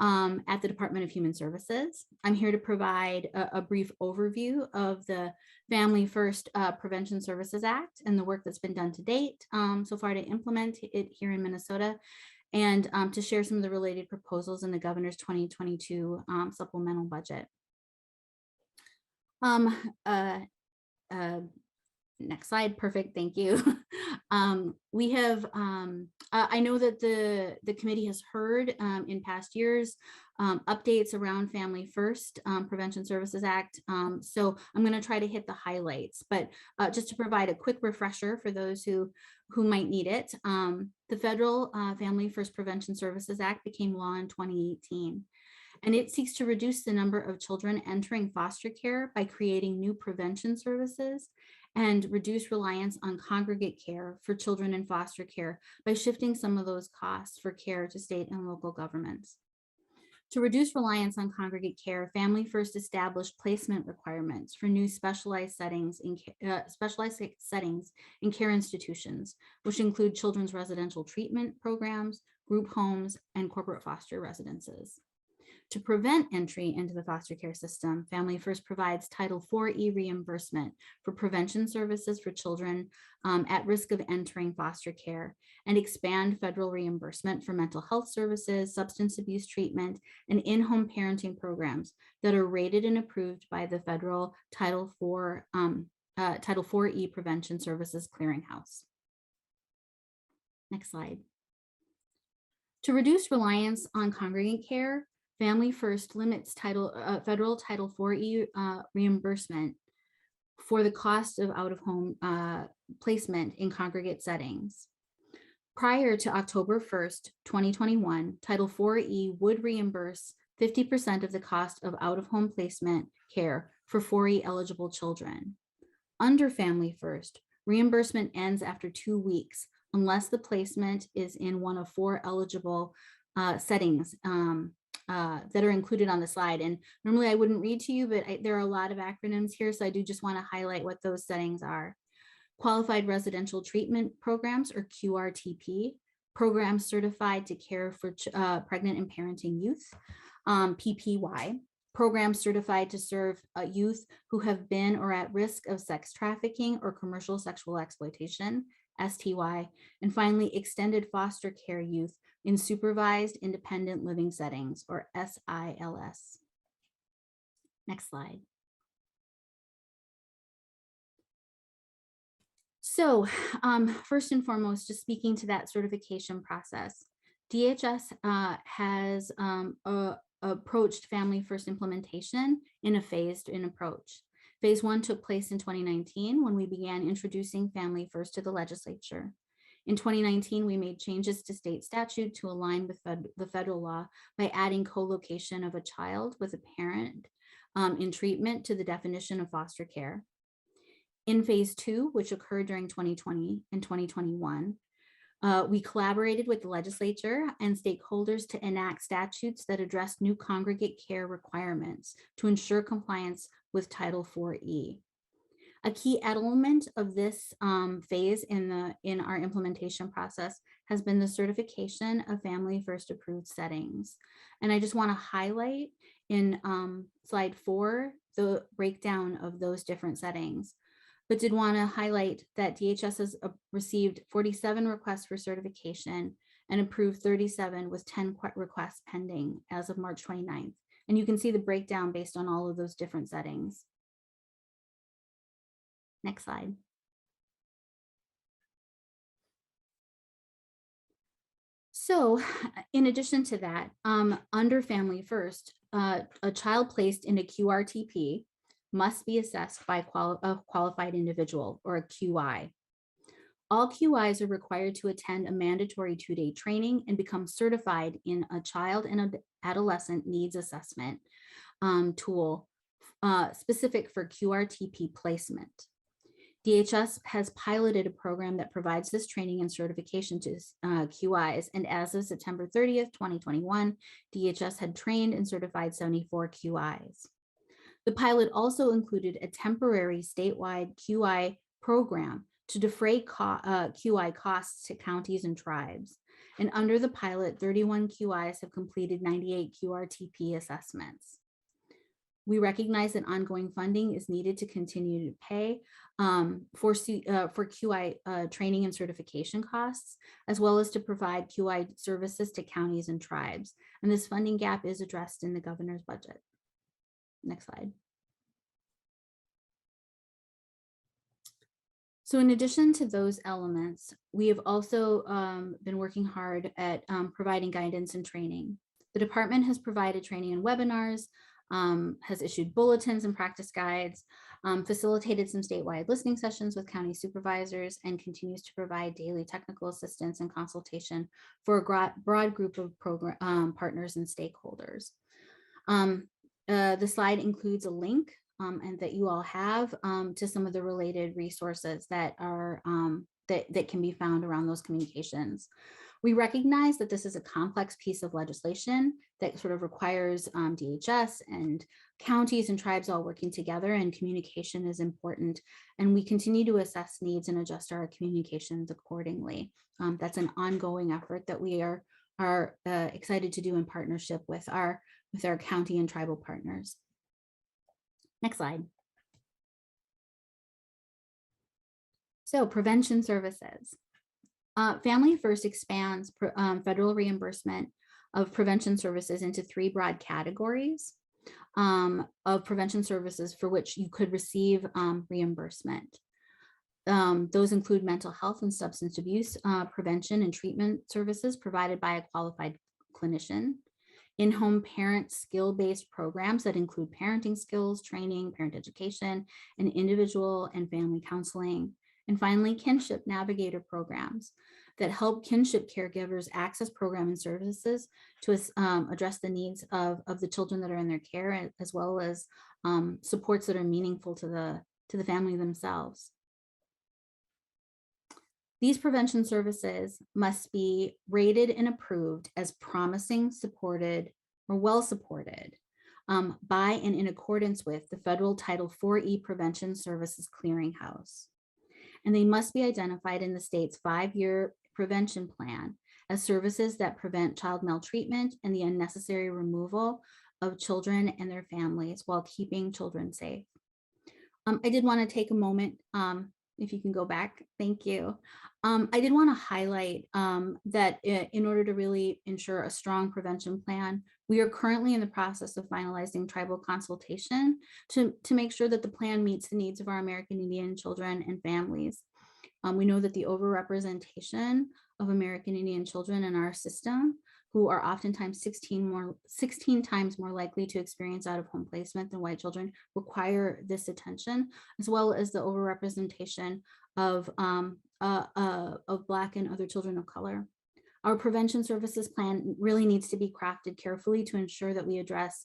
at the Department of Human Services. I'm here to provide a brief overview of the Family First Prevention Services Act and the work that's been done to date so far to implement it here in Minnesota, and to share some of the related proposals in the governor's 2022 supplemental budget. Next slide. Perfect. Thank you. We have, I know that the committee has heard in past years updates around Family First Prevention Services Act. So I'm going to try to hit the highlights, but just to provide a quick refresher for those who might need it. The Federal Family First Prevention Services Act became law in 2018. And it seeks to reduce the number of children entering foster care by creating new prevention services and reduce reliance on congregate care for children in foster care by shifting some of those costs for care to state and local governments. To reduce reliance on congregate care, Family First established placement requirements for new specialized settings in care institutions, which include children's residential treatment programs, group homes, and corporate foster residences. To prevent entry into the foster care system, Family First provides Title IV reimbursement for prevention services for children at risk of entering foster care, and expand federal reimbursement for mental health services, substance abuse treatment, and in-home parenting programs that are rated and approved by the federal Title IV Prevention Services Clearinghouse. Next slide. To reduce reliance on congregate care, Family First limits federal Title IV reimbursement for the cost of out-of-home placement in congregate settings. Prior to October 1st, 2021, Title IV would reimburse 50% of the cost of out-of-home placement care for 4E eligible children. Under Family First, reimbursement ends after 2 weeks unless the placement is in one of 4 eligible settings that are included on the slide. And normally I wouldn't read to you, but there are a lot of acronyms here, so I do just want to highlight what those settings are. Qualified Residential Treatment Programs, or QRTP, programs certified to care for pregnant and parenting youth, PPY, programs certified to serve youth who have been or at risk of sex trafficking or commercial sexual exploitation, STY, and finally, extended foster care youth in supervised independent living settings, or SILS. Next slide. So first and foremost, just speaking to that certification process, DHS has approached Family First implementation in a phased-in approach. Phase 1 took place in 2019 when we began introducing Family First to the legislature. In 2019, we made changes to state statute to align with the federal law by adding co-location of a child with a parent in treatment to the definition of foster care. In phase 2, which occurred during 2020 and 2021, we collaborated with the legislature and stakeholders to enact statutes that address new congregate care requirements to ensure compliance with Title IV-E. A key element of this phase in our implementation process has been the certification of Family First approved settings. And I just want to highlight in slide 4 the breakdown of those different settings, but did want to highlight that DHS has received 47 requests for certification and approved 37 with 10 requests pending as of March 29th. And you can see the breakdown based on all of those different settings. Next slide. So in addition to that, under Family First, a child placed in a QRTP must be assessed by a qualified individual, or a QI. All QIs are required to attend a mandatory 2-day training and become certified in a child and adolescent needs assessment tool specific for QRTP placement. DHS has piloted a program that provides this training and certification to QIs, and as of September 30th, 2021, DHS had trained and certified 74 QIs. The pilot also included a temporary statewide QI program to defray QI costs to counties and tribes. And under the pilot, 31 QIs have completed 98 QRTP assessments. We recognize that ongoing funding is needed to continue to pay for QI training and certification costs, as well as to provide QI services to counties and tribes. And this funding gap is addressed in the governor's budget. Next slide. So in addition to those elements, we have also been working hard at providing guidance and training. The department has provided training and webinars, has issued bulletins and practice guides, facilitated some statewide listening sessions with county supervisors, and continues to provide daily technical assistance and consultation for a broad group of program partners and stakeholders. The slide includes a link and that you all have to some of the related resources that are that can be found around those communications. We recognize that this is a complex piece of legislation that sort of requires DHS and counties and tribes all working together, and communication is important. And we continue to assess needs and adjust our communications accordingly. That's an ongoing effort that we are excited to do in partnership with our county and tribal partners. Next slide. So prevention services. Family First expands federal reimbursement of prevention services into 3 broad categories of prevention services for which you could receive reimbursement. Those include mental health and substance abuse prevention and treatment services provided by a qualified clinician, in-home parent skill-based programs that include parenting skills, training, parent education, and individual and family counseling. And finally, kinship navigator programs that help kinship caregivers access program and services to address the needs of the children that are in their care, as well as supports that are meaningful to the family themselves. These prevention services must be rated and approved as promising, supported, or well supported by and in accordance with the federal Title IV-E Prevention Services Clearinghouse. And they must be identified in the state's 5-year prevention plan as services that prevent child maltreatment and the unnecessary removal of children and their families while keeping children safe. I did want to take a moment, if you can go back, thank you. I did want to highlight that in order to really ensure a strong prevention plan, we are currently in the process of finalizing tribal consultation to make sure that the plan meets the needs of our American Indian children and families. We know that the overrepresentation of American Indian children in our system, who are oftentimes 16 times more likely to experience out-of-home placement than white children, require this attention, as well as the overrepresentation of Black and other children of color. Our prevention services plan really needs to be crafted carefully to ensure that we address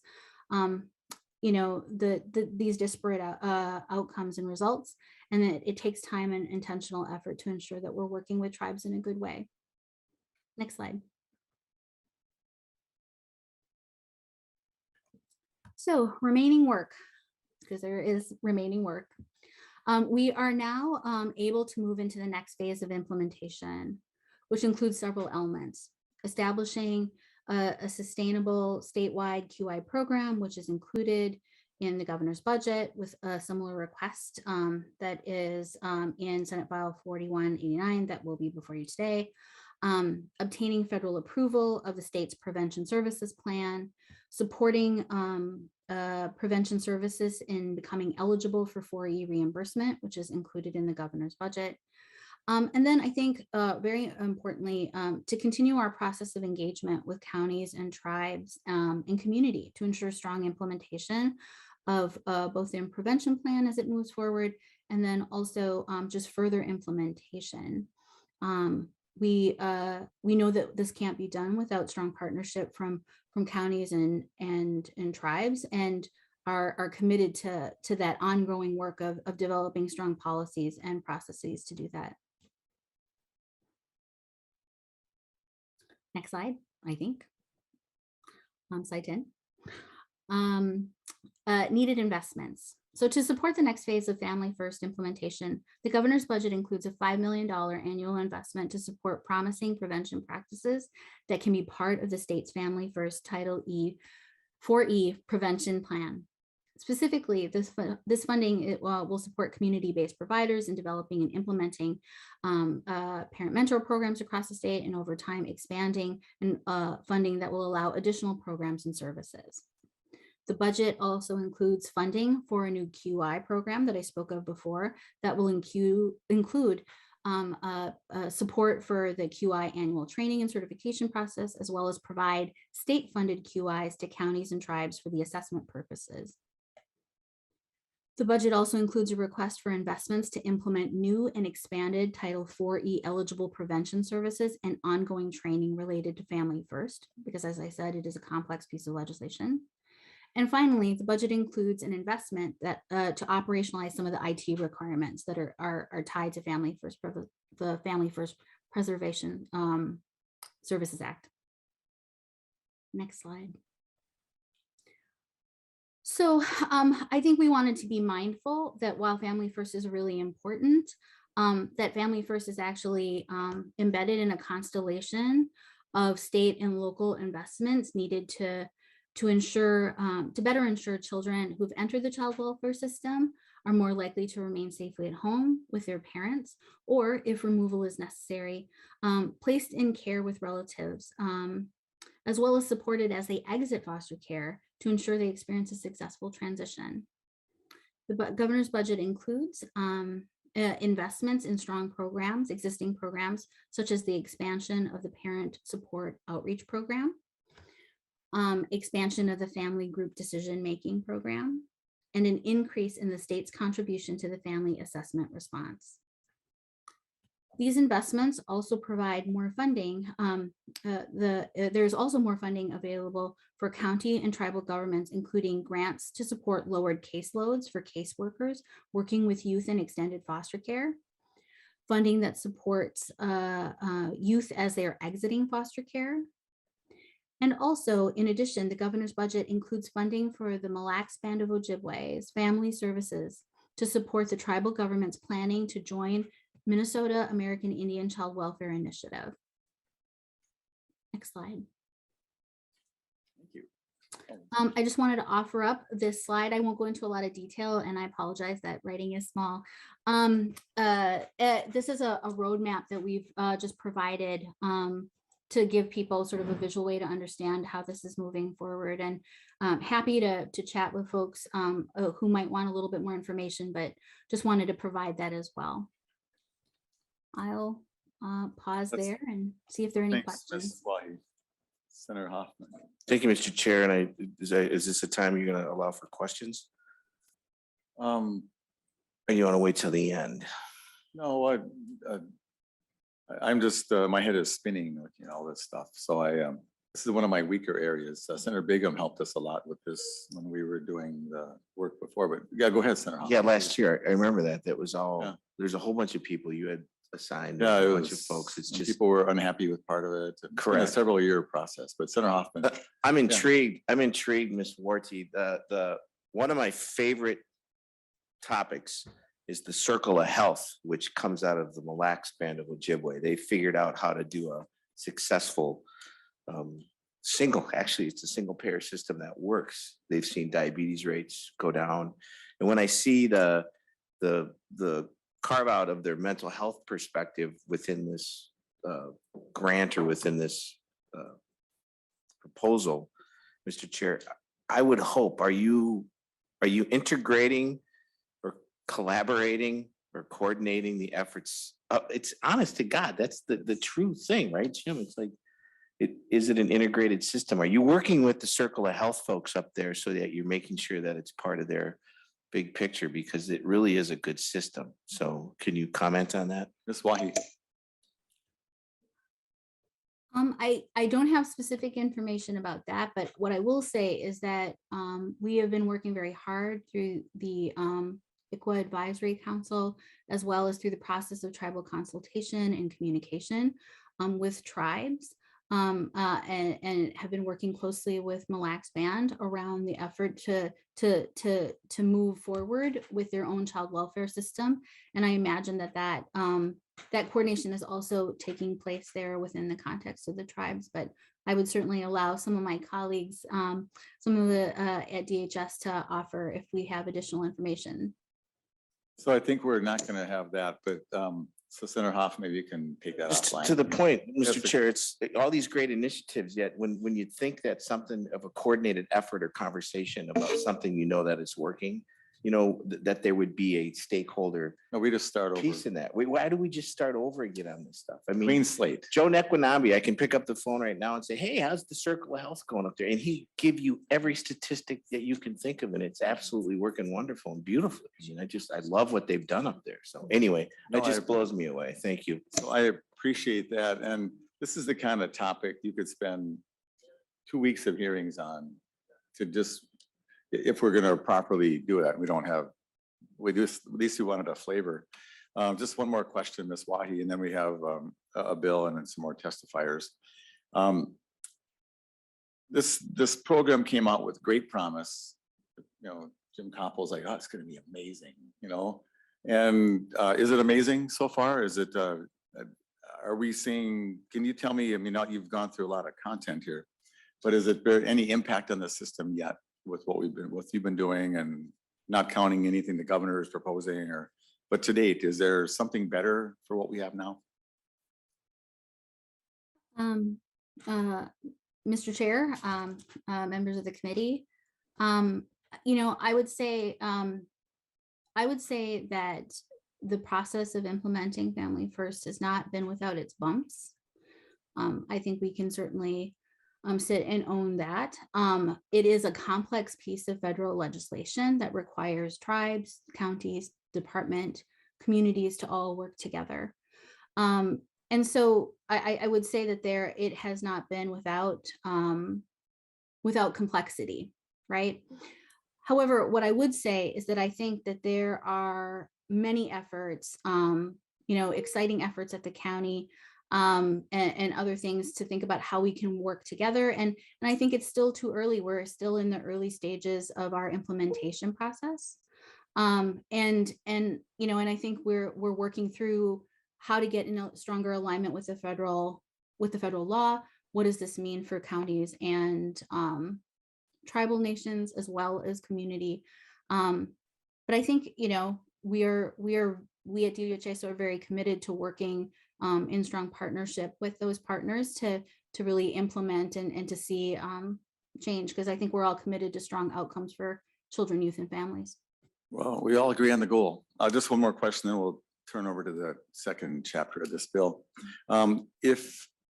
these disparate outcomes and results, and that it takes time and intentional effort to ensure that we're working with tribes in a good way. Next slide. So remaining work, because there is remaining work. We are now able to move into the next phase of implementation, which includes several elements: establishing a sustainable statewide QI program, which is included in the governor's budget with a similar request that is in Senate File 4189 that will be before you today. Obtaining federal approval of the state's prevention services plan, supporting prevention services in becoming eligible for 4E reimbursement, which is included in the governor's budget. And then I think very importantly, to continue our process of engagement with counties and tribes and community to ensure strong implementation of both the prevention plan as it moves forward, and then also just further implementation. We know that this can't be done without strong partnership from counties and tribes, and are committed to that ongoing work of developing strong policies and processes to do that. Next slide, I think. Slide 10. Needed investments. So to support the next phase of Family First implementation, the governor's budget includes a $5 million annual investment to support promising prevention practices that can be part of the state's Family First Title 4E prevention plan. Specifically, this funding will support community-based providers in developing and implementing parent mentor programs across the state, and over time expanding and funding that will allow additional programs and services. The budget also includes funding for a new QI program that I spoke of before that will include support for the QI annual training and certification process, as well as provide state-funded QIs to counties and tribes for the assessment purposes. The budget also includes a request for investments to implement new and expanded Title 4E eligible prevention services and ongoing training related to Family First, because as I said, it is a complex piece of legislation. And finally, the budget includes an investment that to operationalize some of the IT requirements that are tied to the Family First Preservation Services Act. Next slide. So I think we wanted to be mindful that while Family First is really important, that Family First is actually embedded in a constellation of state and local investments needed to better ensure children who've entered the child welfare system are more likely to remain safely at home with their parents, or if removal is necessary, placed in care with relatives, as well as supported as they exit foster care to ensure they experience a successful transition. The governor's budget includes investments in strong programs, existing programs, such as the expansion of the Parent Support Outreach Program, expansion of the Family Group Decision-Making Program, and an increase in the state's contribution to the Family Assessment Response. These investments also provide more funding. There's also more funding available for county and tribal governments, including grants to support lowered caseloads for caseworkers working with youth in extended foster care, funding that supports youth as they are exiting foster care. And also, in addition, the governor's budget includes funding for the Mille Lacs Band of Ojibwe's Family Services to support the tribal government's planning to join Minnesota American Indian Child Welfare Initiative. Next slide. Thank you. I just wanted to offer up this slide. I won't go into a lot of detail, and I apologize that writing is small. This is a roadmap that we've just provided to give people sort of a visual way to understand how this is moving forward. And happy to chat with folks who might want a little bit more information, but just wanted to provide that as well. I'll pause there and see if there are any Thanks, questions. Ms. Wahi. Senator Hoffman. Thank you, Mr. Chair. And is this a time you're going to allow for questions? Or you want to wait till the end? No, I'm just, my head is spinning with, all this stuff. So this is one of my weaker areas. Senator Bingham helped us a lot with this when we were doing the work before, but yeah, go ahead, Senator Hoffman. Yeah, last year, I remember that. That was all, Yeah. there's a whole bunch of people you had assigned, Yeah, a it bunch of was, folks. It's and just, people were unhappy with part of it. It's been a Correct. several year process, but Senator Hoffman. I'm intrigued. I'm intrigued, Ms. Warty. One of my favorite topics is the circle of health, which comes out of the Mille Lacs Band of Ojibwe. They figured out how to do a successful actually, it's a single payer system that works. They've seen diabetes rates go down. And when I see the carve out of their mental health perspective within this grant or within this proposal, Mr. Chair, I would hope, are you integrating or collaborating or coordinating the efforts? It's honest to God, that's the true thing, right, Jim? It's like, is it an integrated system? Are you working with the Circle of Health folks up there so that you're making sure that it's part of their big picture? Because it really is a good system. So can you comment on that? Ms. Wahi. I don't have specific information about that, but what I will say is that we have been working very hard through the ICWA Advisory Council, as well as through the process of tribal consultation and communication with tribes, and have been working closely with Mille Lacs Band around the effort to move forward with their own child welfare system. And I imagine that coordination is also taking place there within the context of the tribes, but I would certainly allow some of my colleagues, some of the at DHS to offer if we have additional information. So I think we're not going to have that, but so Senator Hoff, maybe you can take that Just offline. to the point, Yes, Mr. sir. Chair, it's all these great initiatives, yet when you think that something of a coordinated effort or conversation about something, that it's working, that there would be a stakeholder No, we just start over. piece in that. Why do we just start over again on this stuff? I mean, Clean slate. Joe Nekwanabe, I can pick up the phone right now and say, hey, how's the Circle of Health going up there? And he give you every statistic that you can think of, and it's absolutely working wonderful and beautiful. I love what they've done up there. So anyway, No, it just blows me away. Thank you. So I appreciate that. And this is the kind of topic you could spend 2 weeks of hearings on to just, if we're going to properly do it, at least we wanted a flavor. Just one more question, Ms. Wahi, and then we have a bill and then some more testifiers. This program came out with great promise. Jim Koppel's like, oh, it's going to be amazing, And is it amazing so far? Is it? Are we seeing? Can you tell me? I mean, you've gone through a lot of content here, but is it any impact on the system yet with what you've been doing, and not counting anything the governor is proposing, but to date, is there something better for what we have now? Mr. Chair, members of the committee, I would say that the process of implementing Family First has not been without its bumps. I think we can certainly sit and own that. It is a complex piece of federal legislation that requires tribes, counties, department, communities to all work together. And so I would say that it has not been without complexity, right? However, what I would say is that I think that there are many efforts, exciting efforts at the county and other things to think about how we can work together. And I think it's still too early. We're still in the early stages of our implementation process. And I think we're working through how to get in a stronger alignment with the federal law. What does this mean for counties and tribal nations as well as community. But I think, we at DHS are very committed to working in strong partnership with those partners to really implement and to see change, because I think we're all committed to strong outcomes for children, youth, and families. Well, we all agree on the goal. Just one more question, then we'll turn over to the second chapter of this bill.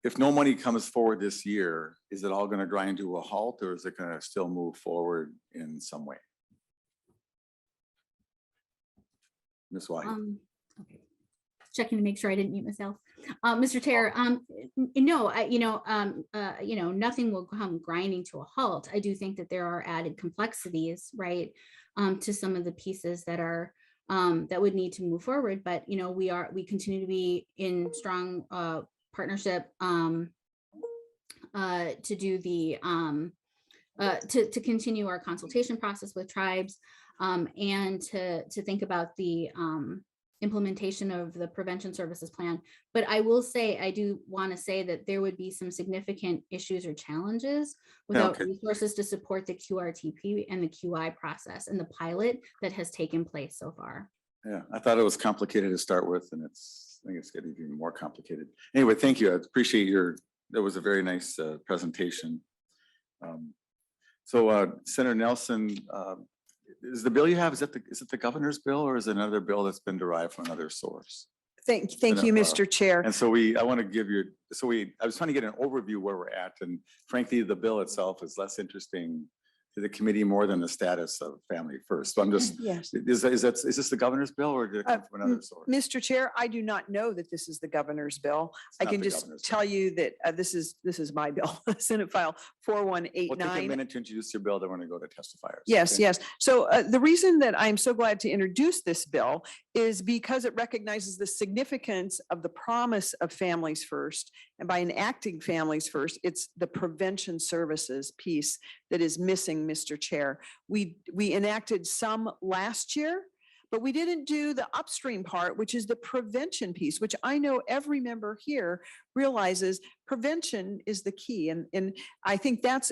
If no money comes forward this year, is it all going to grind to a halt, or is it going to still move forward in some way? Ms. White. Okay. Checking to make sure I didn't mute myself. Mr. Chair, no, nothing will come grinding to a halt. I do think that there are added complexities, right, to some of the pieces that are that would need to move forward. But we continue to be in strong partnership to do the to continue our consultation process with tribes and to think about the implementation of the prevention services plan. But I will say, I do want to say that there would be some significant issues or challenges without resources to support the QRTP and the QI process and the pilot that has taken place so far. Yeah, I thought it was complicated to start with, and I think it's getting even more complicated. Anyway, thank you. I appreciate that was a very nice presentation. Senator Nelson, is the bill you have, is it the governor's bill, or is it another bill that's been derived from another source? Thank you, Mr. Chair. And so I want to give you, I was trying to get an overview where we're at, and frankly, the bill itself is less interesting to the committee more than the status of Family First. So I'm just, Yes. is this the governor's bill, or did it come from another source? Mr. Chair, I do not know that this is the governor's bill. I not can the just governor's tell you that this is my bill, Senate File We'll take a 4189. minute to introduce your bill, then we're going to go to testifiers. Yes, okay? yes. So the reason that I'm so glad to introduce this bill is because it recognizes the significance of the promise of Families First. And by enacting Families First, it's the prevention services piece that is missing, Mr. Chair. We enacted some last year, but we didn't do the upstream part, which is the prevention piece, which I know every member here realizes prevention is the key. And I think that's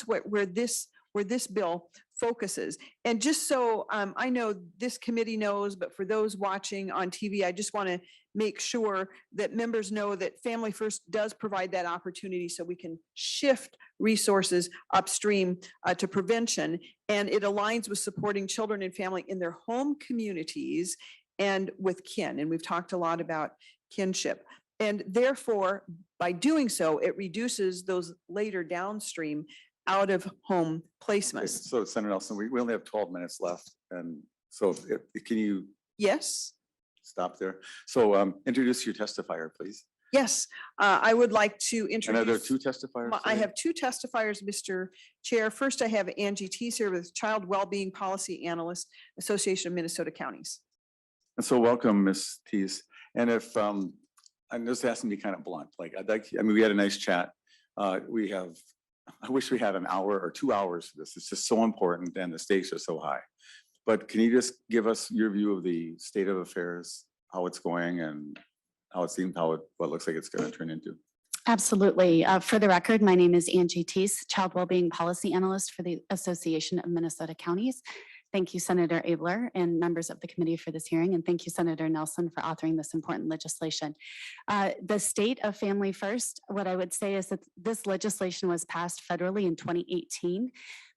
where this bill focuses. And just so I know this committee knows, but for those watching on TV, I just want to make sure that members know that Family First does provide that opportunity so we can shift resources upstream to prevention. And it aligns with supporting children and family in their home communities and with kin. And we've talked a lot about kinship. And therefore, by doing so, it reduces those later downstream out of home placements. So Senator Nelson, we only have 12 minutes left. And so can you Yes. stop there? So introduce your testifier, please. Yes, I would like to And are introduce. there two testifiers? I today? have two testifiers, Mr. Chair. First, I have Angie Teaser with Child Wellbeing Policy Analyst, Association of Minnesota Counties. And so welcome, Ms. Tees. And if, I'm just asking to be kind of blunt, we had a nice chat. I wish we had an hour or 2 hours for this. It's just so important and the stakes are so high. But can you just give us your view of the state of affairs, how it's going and how it seems, what looks like it's going to turn into? Absolutely. For the record, my name is Angie Tees, Child Wellbeing Policy Analyst for the Association of Minnesota Counties. Thank you, Senator Abeler and members of the committee for this hearing. And thank you, Senator Nelson, for authoring this important legislation. The state of Family First, what I would say is that this legislation was passed federally in 2018.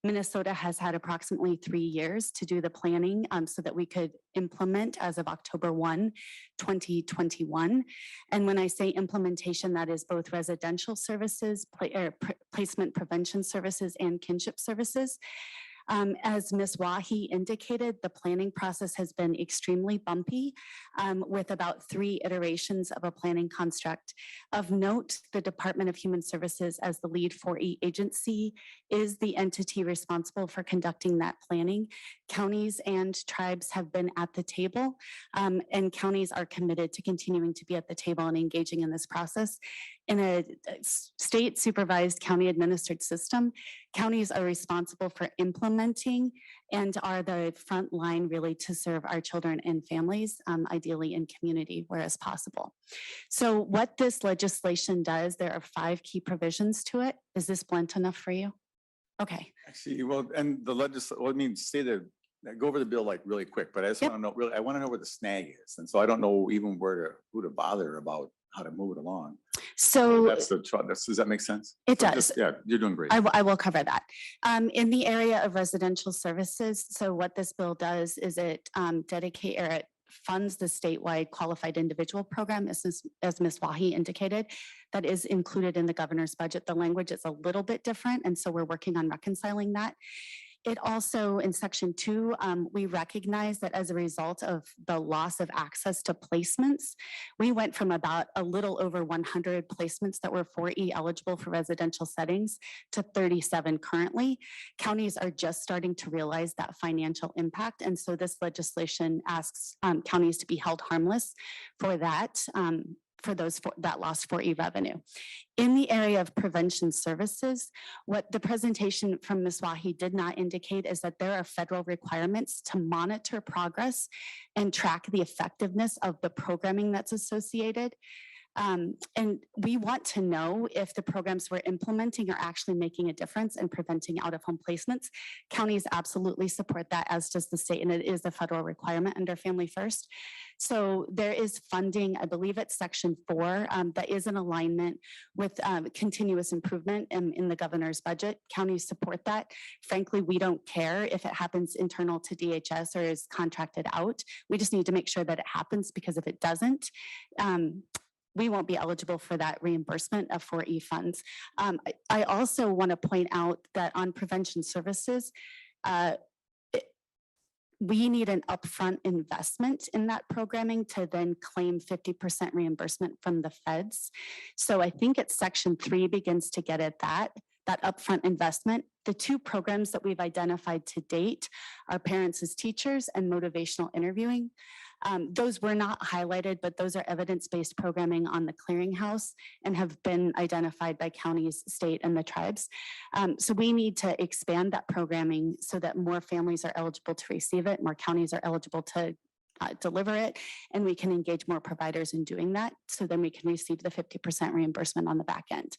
Minnesota has had approximately 3 years to do the planning so that we could implement as of October 1, 2021. And when I say implementation, that is both residential services, placement prevention services, and kinship services. As Ms. Wahi indicated, the planning process has been extremely bumpy with about 3 iterations of a planning construct. Of note, the Department of Human Services as the lead 4E agency is the entity responsible for conducting that planning. Counties and tribes have been at the table and counties are committed to continuing to be at the table and engaging in this process. In a state supervised county administered system, counties are responsible for implementing and are the front line really to serve our children and families, ideally in community where as possible. So what this legislation does, there are 5 key provisions to it. Is this blunt enough for you? Okay. Actually, well, and the well, I mean, go over the bill like really quick, but I just Yep. want to know, really, I want to know where the snag is. And so I don't know even who to bother about how to move it along. So Does that make sense? It So does. Yeah, you're doing great. I will cover that. In the area of residential services, so what this bill does is it it funds the statewide qualified individual program, as Ms. Wahi indicated, that is included in the governor's budget. The language is a little bit different, and so we're working on reconciling that. It also, in section 2, we recognize that as a result of the loss of access to placements, we went from about a little over 100 placements that were 4E eligible for residential settings to 37 currently. Counties are just starting to realize that financial impact. And so this legislation asks counties to be held harmless for that. That lost 4E revenue. In the area of prevention services, what the presentation from Ms. Wahi did not indicate is that there are federal requirements to monitor progress and track the effectiveness of the programming that's associated. And we want to know if the programs we're implementing are actually making a difference in preventing out-of-home placements. Counties absolutely support that, as does the state, and it is a federal requirement under Family First. So there is funding, I believe it's section 4, that is in alignment with continuous improvement in the governor's budget. Counties support that. Frankly, we don't care if it happens internal to DHS or is contracted out. We just need to make sure that it happens, because if it doesn't, we won't be eligible for that reimbursement of 4E funds. I also want to point out that on prevention services, we need an upfront investment in that programming to then claim 50% reimbursement from the feds. So I think it's section 3 begins to get at that upfront investment. The 2 programs that we've identified to date are Parents as Teachers and Motivational Interviewing. Those were not highlighted, but those are evidence-based programming on the clearinghouse and have been identified by counties, state, and the tribes. So we need to expand that programming so that more families are eligible to receive it, more counties are eligible to deliver it, and we can engage more providers in doing that, so then we can receive the 50% reimbursement on the back end.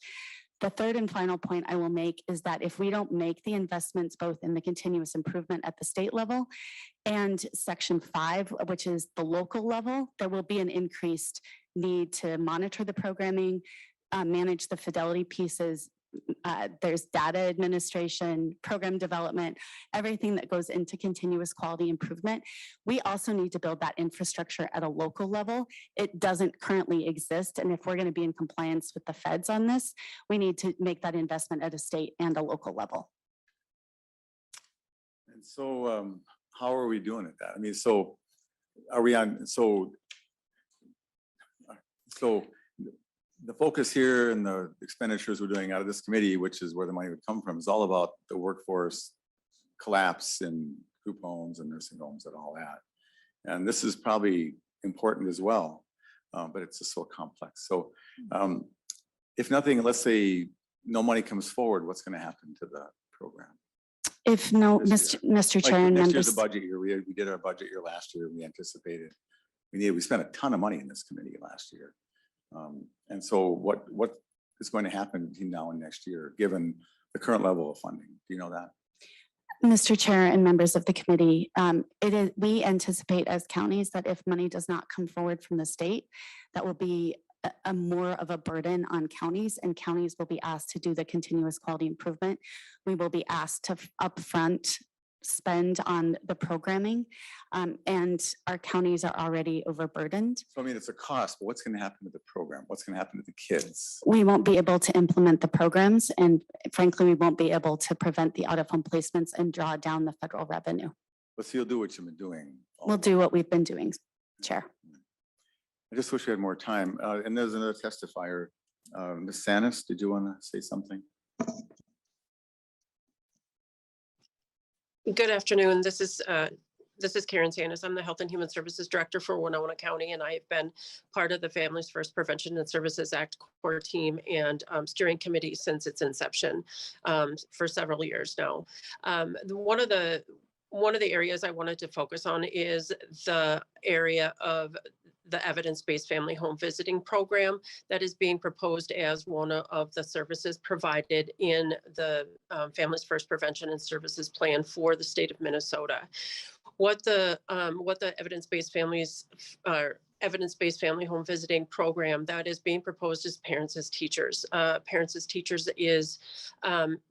The third and final point I will make is that if we don't make the investments both in the continuous improvement at the state level and section 5, which is the local level, there will be an increased need to monitor the programming, manage the fidelity pieces. There's data administration, program development, everything that goes into continuous quality improvement. We also need to build that infrastructure at a local level. It doesn't currently exist. And if we're going to be in compliance with the feds on this, we need to make that investment at a state and a local level. And so how are we doing at that? I mean, so are we on, so the focus here and the expenditures we're doing out of this committee, which is where the money would come from, is all about the workforce collapse in group homes and nursing homes and all that. And this is probably important as well, but it's just so complex. So if nothing, let's say no money comes forward, what's going to happen to the program? If no, This Mr. Chair and Next year's members. a budget year. We did our budget year last year. We anticipated, we spent a ton of money in this committee last year. And so what is going to happen between now and next year, given the current level of funding? Do you know that? Mr. Chair and members of the committee, we anticipate as counties that if money does not come forward from the state, that will be a more of a burden on counties, and counties will be asked to do the continuous quality improvement. We will be asked to upfront spend on the programming, and our counties are already overburdened. So I mean, it's a cost, but what's going to happen to the program? What's going to happen to the kids? We won't be able to implement the programs, and frankly, we won't be able to prevent the out-of-home placements and draw down the federal revenue. But so you'll do what you've been doing. We'll do what we've been doing, Chair. I just wish we had more time. And there's another testifier. Ms. Sanis, did you want to say something? Good afternoon. This is Karen Sanis. I'm the Health and Human Services Director for Winona County, and I have been part of the Families First Prevention and Services Act core team and steering committee since its inception for several years now. One of the areas I wanted to focus on is the area of the evidence-based family home visiting program that is being proposed as one of the services provided in the Families First Prevention and Services Plan for the state of Minnesota. What the evidence-based family home visiting program that is being proposed is Parents as Teachers. Parents as Teachers is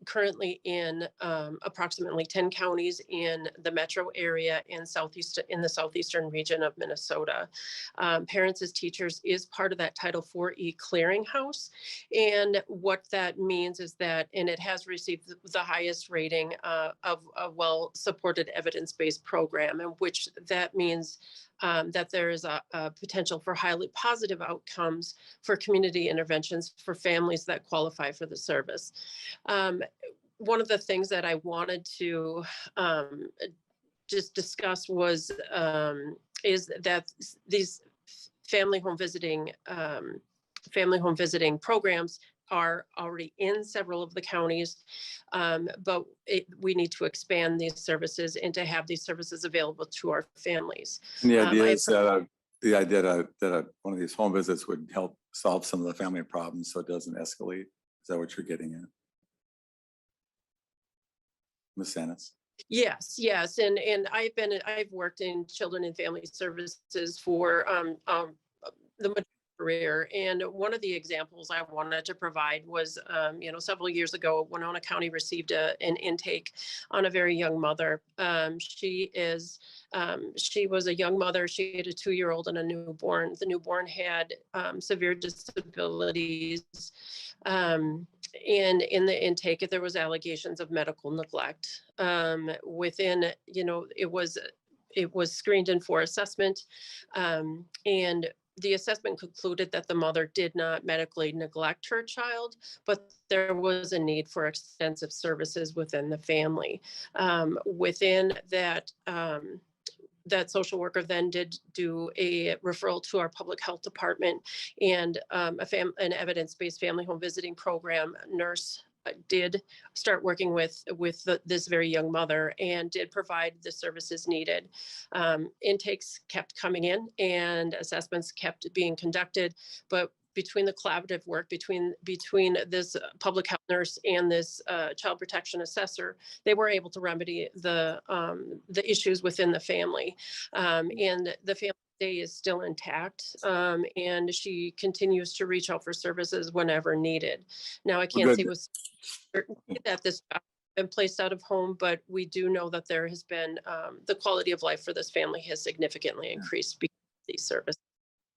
currently in approximately 10 counties in the metro area in the southeastern region of Minnesota. Parents as Teachers is part of that Title IV-E clearinghouse. And what that means is that, and it has received the highest rating of a well-supported evidence-based program, and which that means that there is a potential for highly positive outcomes for community interventions for families that qualify for the service. One of the things that I wanted to just discuss was is that these family home visiting programs are already in several of the counties, but we need to expand these services and to have these services available to our families. And the idea is that one of these home visits would help solve some of the family problems so it doesn't escalate. Is that what you're getting at? Ms. Sanis? Yes, and I've worked in children and family services for the career. And one of the examples I wanted to provide was, several years ago, Winona County received an intake on a very young mother. She was a young mother. She had a 2-year-old and a newborn. The newborn had severe disabilities. And in the intake, there was allegations of medical neglect. Within, it was screened in for assessment, and the assessment concluded that the mother did not medically neglect her child, but there was a need for extensive services within the family. Within that, that social worker then did do a referral to our public health department, and an evidence-based family home visiting program nurse did start working with this very young mother and did provide the services needed. Intakes kept coming in and assessments kept being conducted, but between the collaborative work between this public health nurse and this child protection assessor, they were able to remedy the issues within the family, and the family day is still intact, and she continues to reach out for services whenever needed. Now, I can't say with certainty that this child has been placed out of home, but we do know that there has been the quality of life for this family has significantly increased because of these services.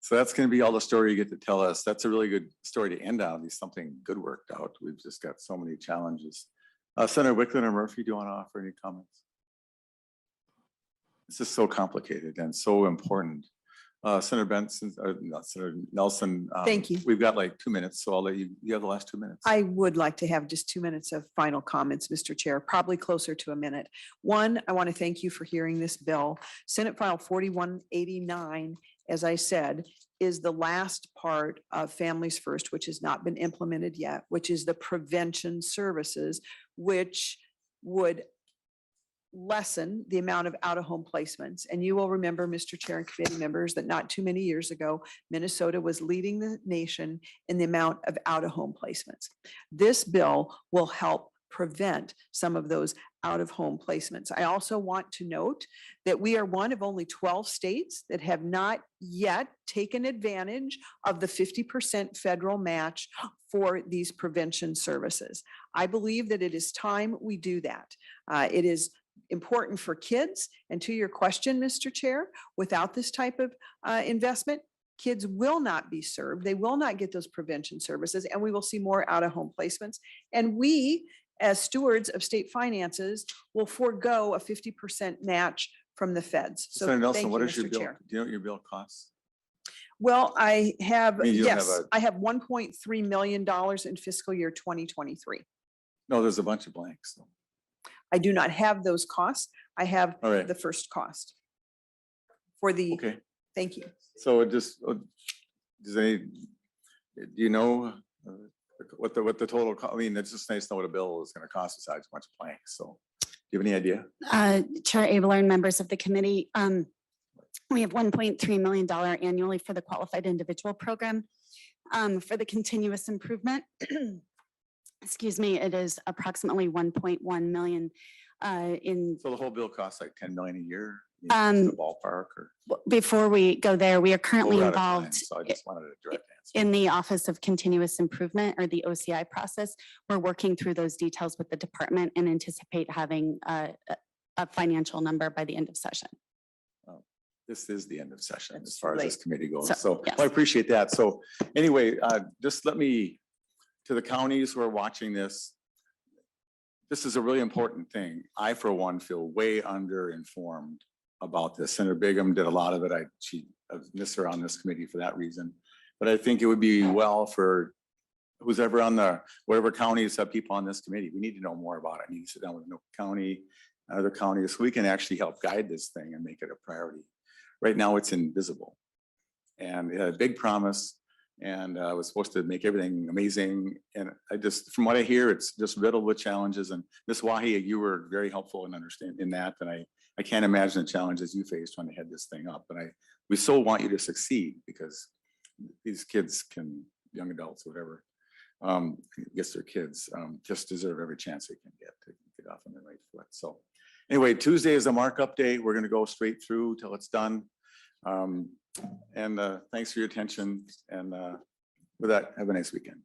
So that's going to be all the story you get to tell us. That's a really good story to end on. At least something good worked out. We've just got so many challenges. Senator Wiklund or Murphy, do you want to offer any comments? This is so complicated and so important. Senator Benson, not Senator Nelson. Thank you. We've got like 2 minutes, so I'll let you have the last 2 minutes. I would like to have just 2 minutes of final comments, Mr. Chair, probably closer to a minute. One, I want to thank you for hearing this bill. Senate File 4189, as I said, is the last part of Families First, which has not been implemented yet, which is the prevention services, which would lessen the amount of out-of-home placements. And you will remember, Mr. Chair and committee members, that not too many years ago, Minnesota was leading the nation in the amount of out-of-home placements. This bill will help prevent some of those out-of-home placements. I also want to note that we are one of only 12 states that have not yet taken advantage of the 50% federal match for these prevention services. I believe that it is time we do that. It is important for kids. And to your question, Mr. Chair, without this type of investment, kids will not be served. They will not get those prevention services, and we will see more out-of-home placements. And we, as stewards of state finances, will forego a 50% match from the feds. So Senator Nelson, thank what you, is your Mr. bill? Chair. Do you know what your bill costs? Well, I have, I mean, you don't have yes, I have $1.3 million in fiscal year 2023. No, there's a bunch of blanks. So. I do not have those costs. I have All right. the first cost for the, Okay. thank you. So it just, do you know what the total, I mean, it's just nice to know what a bill is going to cost besides a bunch of blanks. So do you have any idea? Chair Abeler and members of the committee, We have $1.3 million annually for the qualified individual program. For the continuous improvement, excuse me, it is approximately 1.1 million in. So the whole bill costs like 10 million a year? In the ballpark or? Before we go there, we are currently We're out of time, involved So I just wanted a direct answer. in the Office of Continuous Improvement, or the OCI process. We're working through those details with the department and anticipate having a financial number by the end of session. This is the end of session as It's far as late. this committee goes. So, So yes. I appreciate that. So anyway, just let me, to the counties who are watching this, this is a really important thing. I, for one, feel way underinformed about this. Senator Bingham did a lot of it. I miss her on this committee for that reason. But I think it would be well for who's ever on whatever counties have people on this committee. We need to know more about it. I need to sit down with Anoka County, other counties, so we can actually help guide this thing and make it a priority. Right now, it's invisible. And it had a big promise, and I was supposed to make everything amazing. And from what I hear, it's just riddled with challenges. And Ms. Wahi, you were very helpful in understanding that. And I can't imagine the challenges you faced trying to head this thing up. And we so want you to succeed, because these kids young adults, whatever, I guess they're kids, just deserve every chance they can get to get off on the right foot. So anyway, Tuesday is the markup day. We're going to go straight through till it's done. Thanks for your attention. And with that, have a nice weekend.